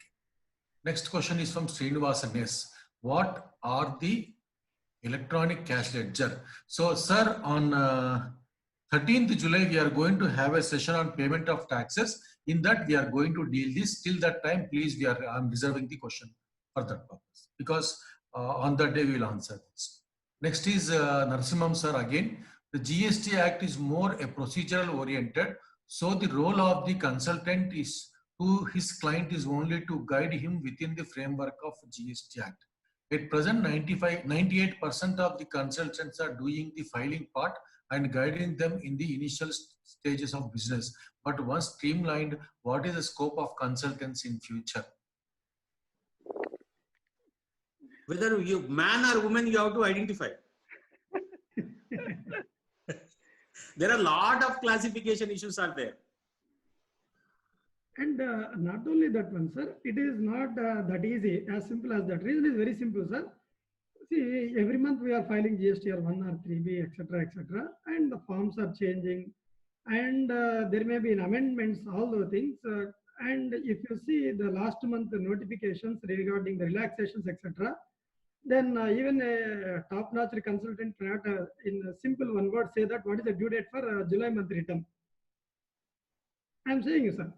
Next question is from Srinivasan S. What are the electronic cash ledger? So, sir, on 13th July, we are going to have a session on payment of taxes. In that, we are going to deal this. Till that time, please, I'm reserving the question for that purpose, because on that day we will answer this. Next is Narasimham sir again. The GST Act is more a procedural oriented. So the role of the consultant is to his client is only to guide him within the framework of GST Act. At present, 98% of the consultants are doing the filing part and guiding them in the initial stages of business. But once streamlined, what is the scope of consultants in future? Whether you man or woman, you have to identify. There are a lot of classification issues are there. And not only that one, sir, it is not that easy, as simple as that. Reason is very simple, sir. See, every month we are filing GST or 1 or 3B, etc., and the forms are changing, and there may be amendments, all those things. And if you see the last month notifications regarding the relaxations, etc., then even a top-notch consultant cannot, in a simple one word, say that what is the due date for July month return. I am saying you, sir.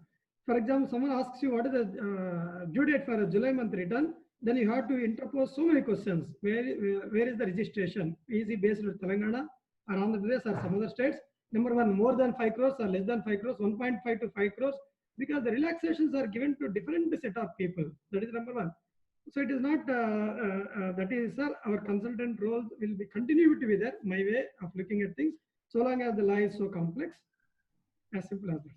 For example, someone asks you what is the due date for a July month return, then you have to interpose so many questions. Where is the registration? Is it based on Telangana or Andhra Pradesh or some other states? Number one, more than 5 crores or less than 5 crores, 1.5 to 5 crores, because the relaxations are given to different set of people. That is number one. So it is not, that is, sir, our consultant role will be continue to be there, my way of looking at things, so long as the law is so complex, as simple as that.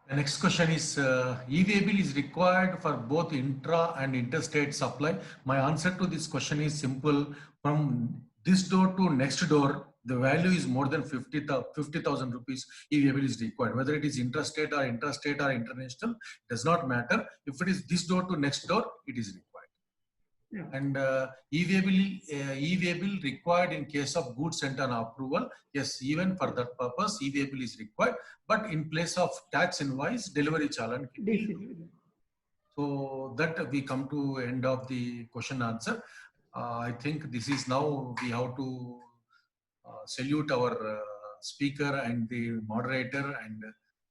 The next question is, e-waybill is required for both intra and interstate supply. My answer to this question is simple. From this door to next door, the value is more than 50,000 rupees. E-waybill is required. Whether it is intrastate or international, does not matter. If it is this door to next door, it is required. Yeah. And e-waybill required in case of goods sent on approval. Yes, even for that purpose, e-waybill is required. But in place of tax invoice, delivery challan. So that we come to end of the question answer. I think this is now we have to salute our speaker and the moderator, and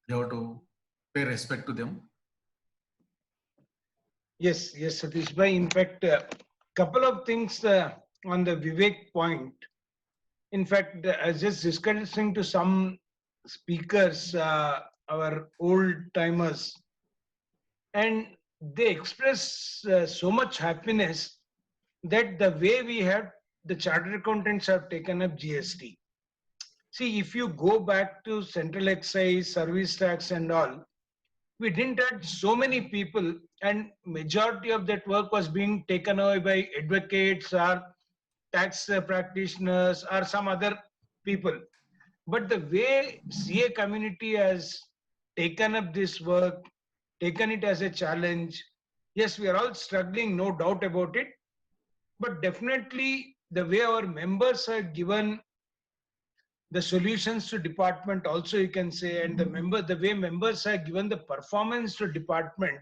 we have to pay respect to them. Yes, Satish bhai. In fact, couple of things on the Vivek point. In fact, I was just discussing to some speakers, our old timers, and they express so much happiness that the way we have, the chartered accountants have taken up GST. See, if you go back to central excise, service tax and all, we didn't have so many people, and majority of that work was being taken away by advocates or tax practitioners or some other people. But the way CA community has taken up this work, taken it as a challenge, yes, we are all struggling, no doubt about it. but definitely the way our members are given the solutions to department also you can say, and the way members are given the performance to department,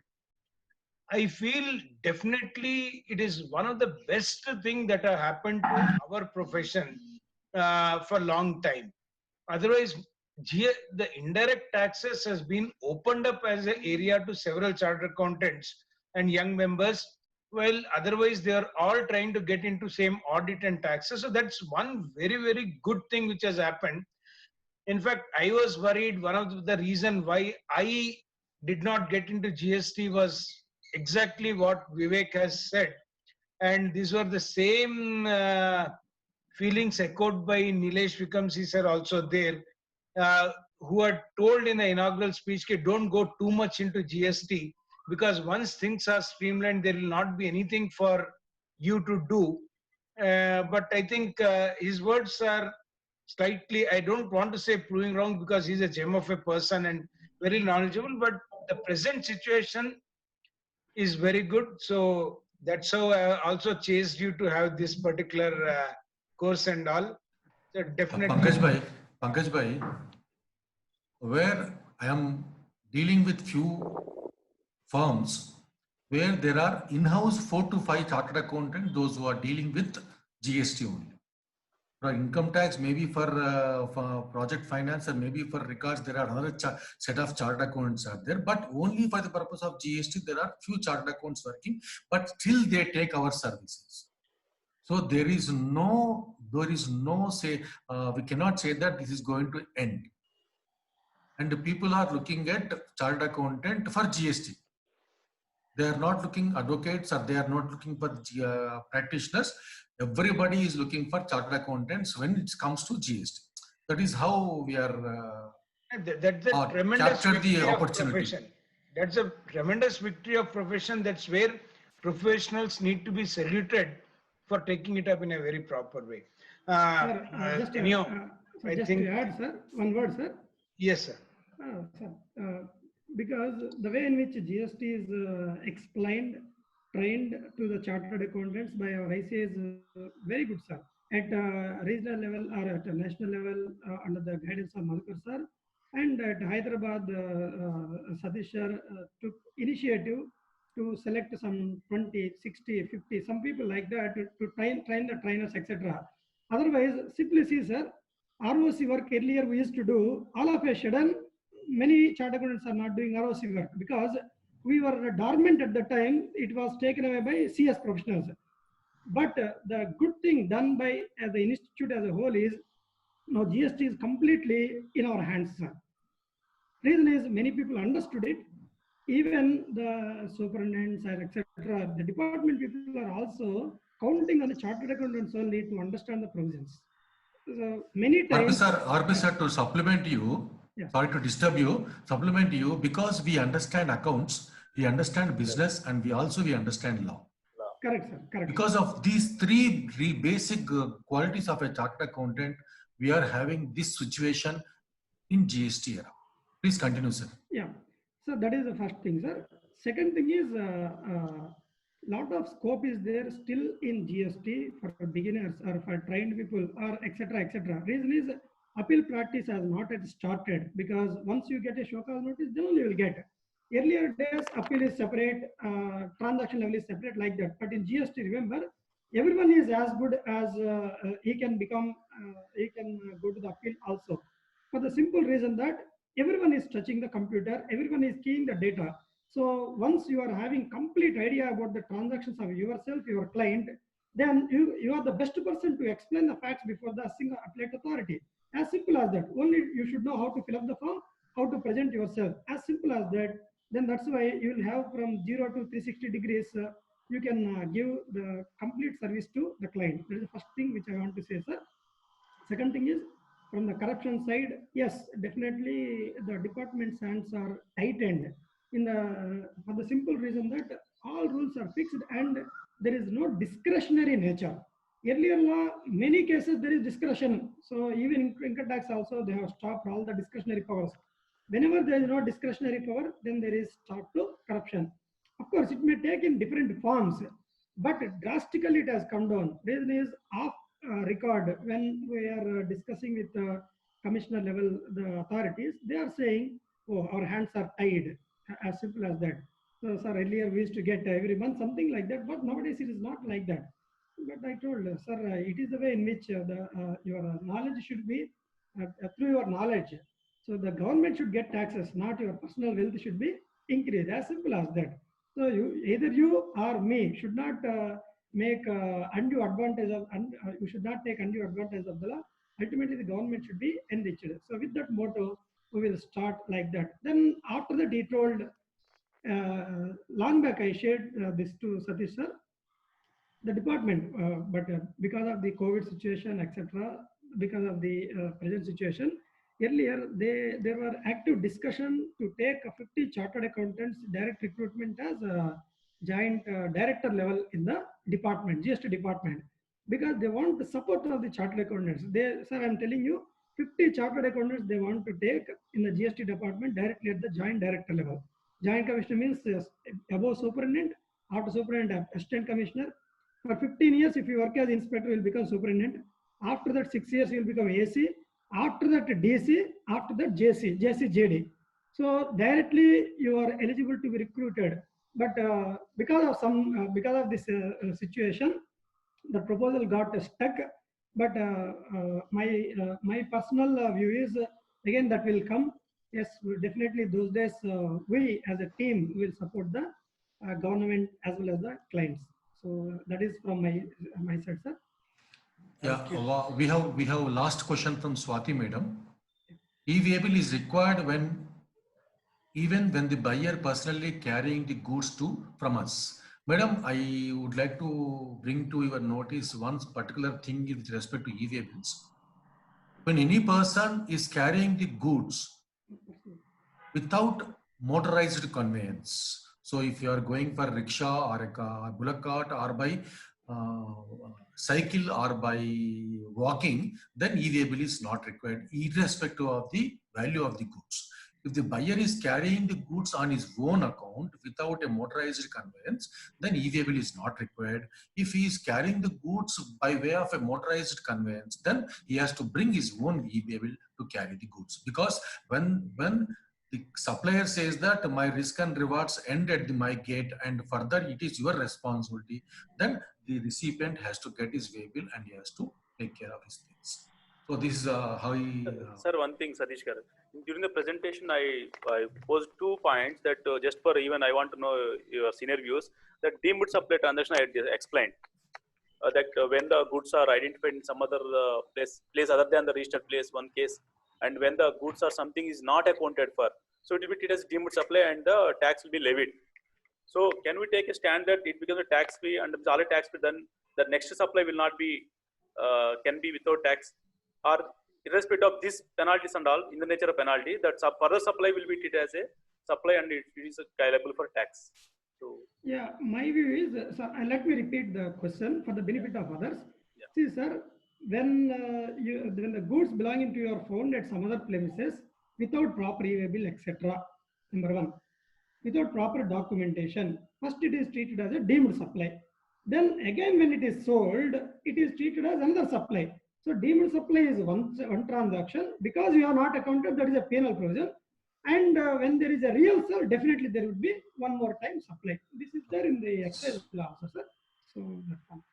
I feel definitely it is one of the best thing that have happened to our profession for a long time. Otherwise, the indirect taxes has been opened up as an area to several chartered accountants and young members. Well, otherwise they are all trying to get into same audit and taxes. So that's one very, very good thing which has happened. In fact, I was worried. One of the reason why I did not get into GST was exactly what Vivek has said. And these were the same feelings echoed by Nilesh Vikamsi sir also there, who had told in the inaugural speech, don't go too much into GST because once things are streamlined, there will not be anything for you to do. But I think his words are slightly, I don't want to say proving wrong because he's a gem of a person and very knowledgeable, but the present situation is very good. So that's how I also chased you to have this particular course and all. So definitely. Pankaj Bhai, where I am dealing with few firms where there are in-house 4 to 5 chartered accountants, those who are dealing with GST only. For income tax, maybe for project finance, or maybe for records, there are another set of chartered accountants are there, but only for the purpose of GST, there are few chartered accounts working, but still they take our services. So there is no say, we cannot say that this is going to end. And the people are looking at chartered accountant for GST. They are not looking advocates, or they are not looking for practitioners. Everybody is looking for chartered accountants when it comes to GST. That is how we are that's a tremendous captured the victory of opportunity. profession. That's a tremendous victory of profession. That's where professionals need to be saluted for taking it up in a very proper way. Just I think, to add, sir, one word, sir. Yes, sir. Sir, because the way in which GST is explained, trained to the chartered accountants by our ICA is very good, sir. At regional level or at a national level, under the guidance of Madhukar sir, and at Hyderabad, Satish sir took initiative to select some 20, 60, 50, some people like that to train the trainers, etc. Otherwise, simply see, sir, ROC work earlier we used to do, all of a sudden, many chartered accountants are not doing ROC work because we were dormant at the time. It was taken away by CS professionals. But the good thing done by the institute as a whole is now GST is completely in our hands, sir. Reason is many people understood it. Even the superintendents, etc., the department people are also counting on the chartered accountants only to understand the provisions. So many times. Sir, to supplement you, yeah. Sorry to disturb you, supplement you, because we understand accounts, we understand business, and we understand law. Correct, sir. Correct. Because of these three basic qualities of a chartered accountant, we are having this situation in GST era. Please continue, sir. Yeah. So that is the first thing, sir. Second thing is lot of scope is there still in GST for beginners or for trained people or etc. etc. Reason is appeal practice has not yet started because once you get a show cause notice, then only you will get. Earlier days, appeal is separate, transaction level is separate like that. But in GST, remember, everyone is as good as he can become, he can go to the appeal also. For the simple reason that everyone is touching the computer, everyone is keying the data. So once you are having complete idea about the transactions of yourself, your client, then you are the best person to explain the facts before the single appellate authority. As simple as that. Only you should know how to fill up the form, how to present yourself. As simple as that. Then that's why you will have from 0 to 360 degrees, you can give the complete service to the client. That is the first thing which I want to say, sir. Second thing is, from the corruption side, yes, definitely the department's hands are tightened for the simple reason that all rules are fixed and there is no discretionary nature. Earlier law, many cases there is discretion. So even in income tax also, they have stopped all the discretionary powers. Whenever there is no discretionary power, then there is stop to corruption. Of course, it may take in different forms. but drastically it has come down. Reason is off record when we are discussing with commissioner level, the authorities, they are saying, oh, our hands are tied, as simple as that. So, sir, earlier we used to get every month something like that, but nowadays it is not like that. But I told, sir, it is the way in which your knowledge should be through your knowledge. So the government should get taxes, not your personal wealth should be increased. As simple as that. So either you or me should not make undue advantage of, you should not take undue advantage of the law. Ultimately, the government should be enriched. So with that motto, we will start like that. Then after that, he told, long back I shared this to Satish sir, the department, but because of the COVID situation, etc., because of the present situation, earlier there were active discussion to take 50 chartered accountants direct recruitment as a joint director level in the department, GST department, because they want the support of the chartered accountants. They, sir, I'm telling you, 50 chartered accountants they want to take in the GST department directly at the joint director level. Joint commissioner means above superintendent, after superintendent, assistant commissioner. For 15 years, if you work as inspector, you will become superintendent. After that, 6 years, you will become AC. After that, DC. After that, JC, JD. So directly, you are eligible to be recruited. But because of this situation, the proposal got stuck. But my personal view is again that will come. Yes, definitely those days we as a team will support the government as well as the clients. So that is from my side, sir. Yeah, we have last question from Swati Madam. E-Waybill is required even when the buyer personally carrying the goods from us. Madam, I would like to bring to your notice one particular thing with respect to E-Waybills. When any person is carrying the goods without motorized conveyance, so if you are going for rickshaw or a bullock cart or by cycle or by walking, then E-Waybill is not required, irrespective of the value of the goods. If the buyer is carrying the goods on his own account without a motorized conveyance, then E-Waybill is not required. If he is carrying the goods by way of a motorized conveyance, then he has to bring his own E-Waybill to carry the goods. Because when the supplier says that my risk and rewards end at my gate and further it is your responsibility, then the recipient has to get his waybill and he has to take care of his things. So this is how he... Sir, one thing, Satish Garu. During the presentation, I posed 2 points that just for even I want to know your senior views, that deemed supply transaction I explained. That when the goods are identified in some other place other than the registered place, one case, and when the goods or something is not accounted for, so it will be treated as deemed supply and the tax will be levied. So can we take a stand that it becomes a tax free and it's already tax free, then the next supply will not be, can be without tax, or irrespective of these penalties and all, in the nature of penalty, that further supply will be treated as a supply and it is liable for tax. So yeah, my view is, sir, let me repeat the question for the benefit of others. Yeah. See, sir, when the goods belonging to your found at some other premises without proper e-waybill, etc., number one, without proper documentation, first it is treated as a deemed supply. Then again, when it is sold, it is treated as another supply. So deemed supply is one transaction. Because you are not accounted, that is a penal provision. And when there is a real sale, definitely there would be one more time supply. This is there in the excise law also, sir. So that's all.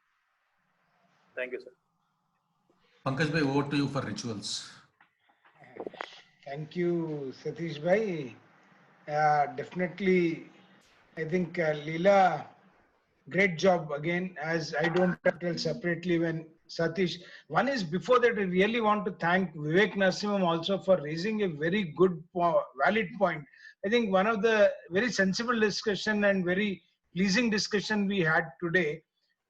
Thank you, sir. Pankaj bhai, over to you for rituals. Thank you, Satish bhai. Definitely, I think Leela, great job again, as I don't tell separately when Satish. One is, before that, I really want to thank Vivek Narasimham also for raising a very good, valid point. I think one of the very sensible discussion and very pleasing discussion we had today,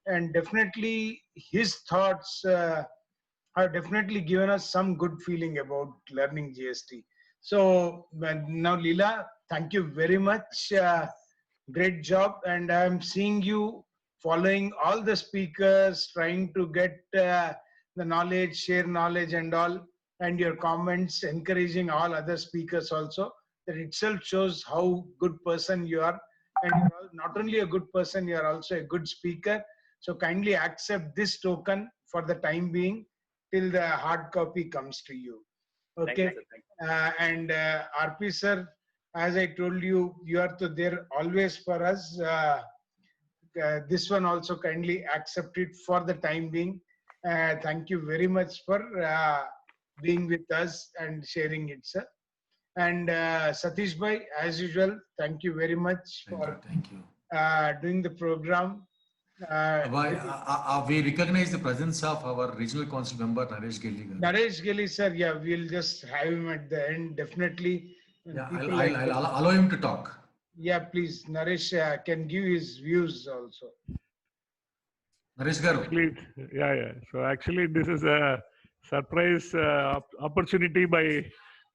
and definitely his thoughts have definitely given us some good feeling about learning GST. So now, Leela, thank you very much. Great job. And I'm seeing you following all the speakers, trying to get the knowledge, share knowledge and all, and your comments, encouraging all other speakers also. That itself shows how good person you are and you're not only a good person, you're also a good speaker. So kindly accept this token for the time being till the hard copy comes to you. Okay. And RP sir, as I told you, you are there always for us. This one also kindly accept it for the time being. Thank you very much for being with us and sharing it, sir. And Satish bhai, as usual, thank you very much for Thank you. doing the program. We recognize the presence of our regional council member Naresh Gelli. Naresh Gelli, sir, yeah, we'll just have him at the end, definitely. Yeah, I'll allow him to talk. Yeah, please, Naresh can give his views also. Naresh Garu. Actually, yeah. So actually, this is a surprise opportunity by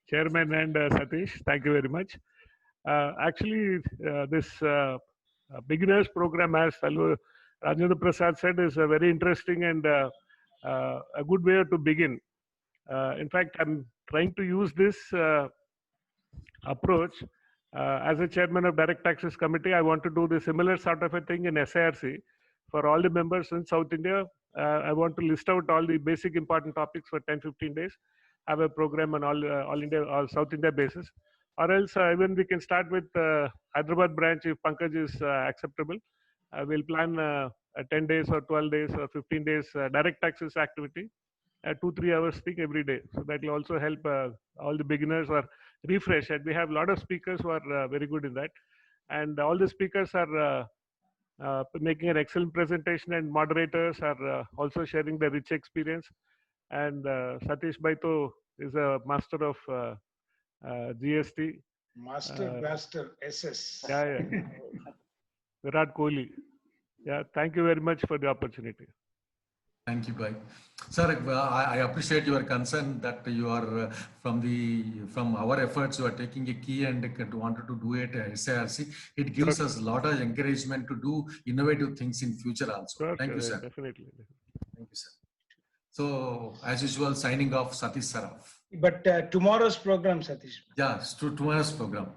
Chairman and Satish. Thank you very much. Actually, this beginners program, as Rajendra Prasad said, is a very interesting and a good way to begin. In fact, I'm trying to use this approach. As a chairman of Direct Taxes Committee, I want to do the similar sort of a thing in SIRC. For all the members in South India, I want to list out all the basic important topics for 10-15 days, have a program on all India, all South India basis. Or else even we can start with Hyderabad branch if Pankaj is acceptable. We'll plan a 10 days or 12 days or 15 days direct taxes activity, 2-3 hours thing every day. So that will also help all the beginners or refresh. And we have a lot of speakers who are very good in that. And all the speakers are making an excellent presentation, and moderators are also sharing their rich experience. And Satish Baito is a master of GST. Master SS. Yeah. Virat Kohli. Yeah, thank you very much for the opportunity. Thank you, Bhai. Sir, I appreciate your concern that you are from our efforts, you are taking a key and wanted to do it at SIRC. It gives us a lot of encouragement to do innovative things in future also. Sure, Thank you, sir. Definitely. Thank you, sir. So, as usual, signing off, Satish Saraf. But tomorrow's program, Satish. Yeah, tomorrow's program.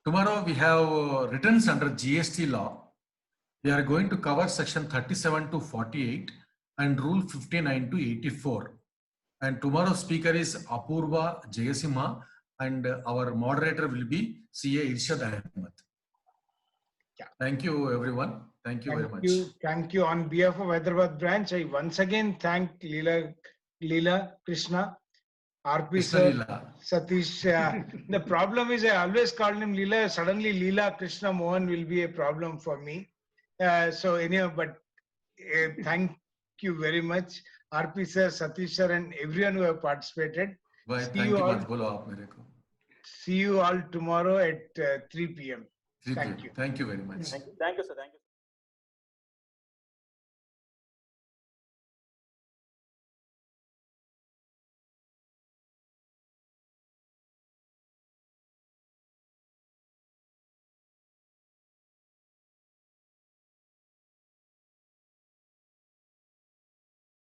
Tomorrow we have returns under GST law. We are going to cover section 37 to 48 and rule 59 to 84. And tomorrow's speaker is Apurva Jayasimha, and our moderator will be CA Irshad Ahmed. Yeah. Thank you, everyone. Thank you very much. Thank you. On behalf of Hyderabad branch, I once again thank Leela Krishna, RP sir, Satish. The problem is I always called him Leela. Suddenly Leela Krishna Mohan will be a problem for me. So anyhow, but thank you very much, RP sir, Satish sir, and everyone who have participated. See you all tomorrow at 3 p.m. Thank you. Thank you very much. Thank you, sir. Thank you.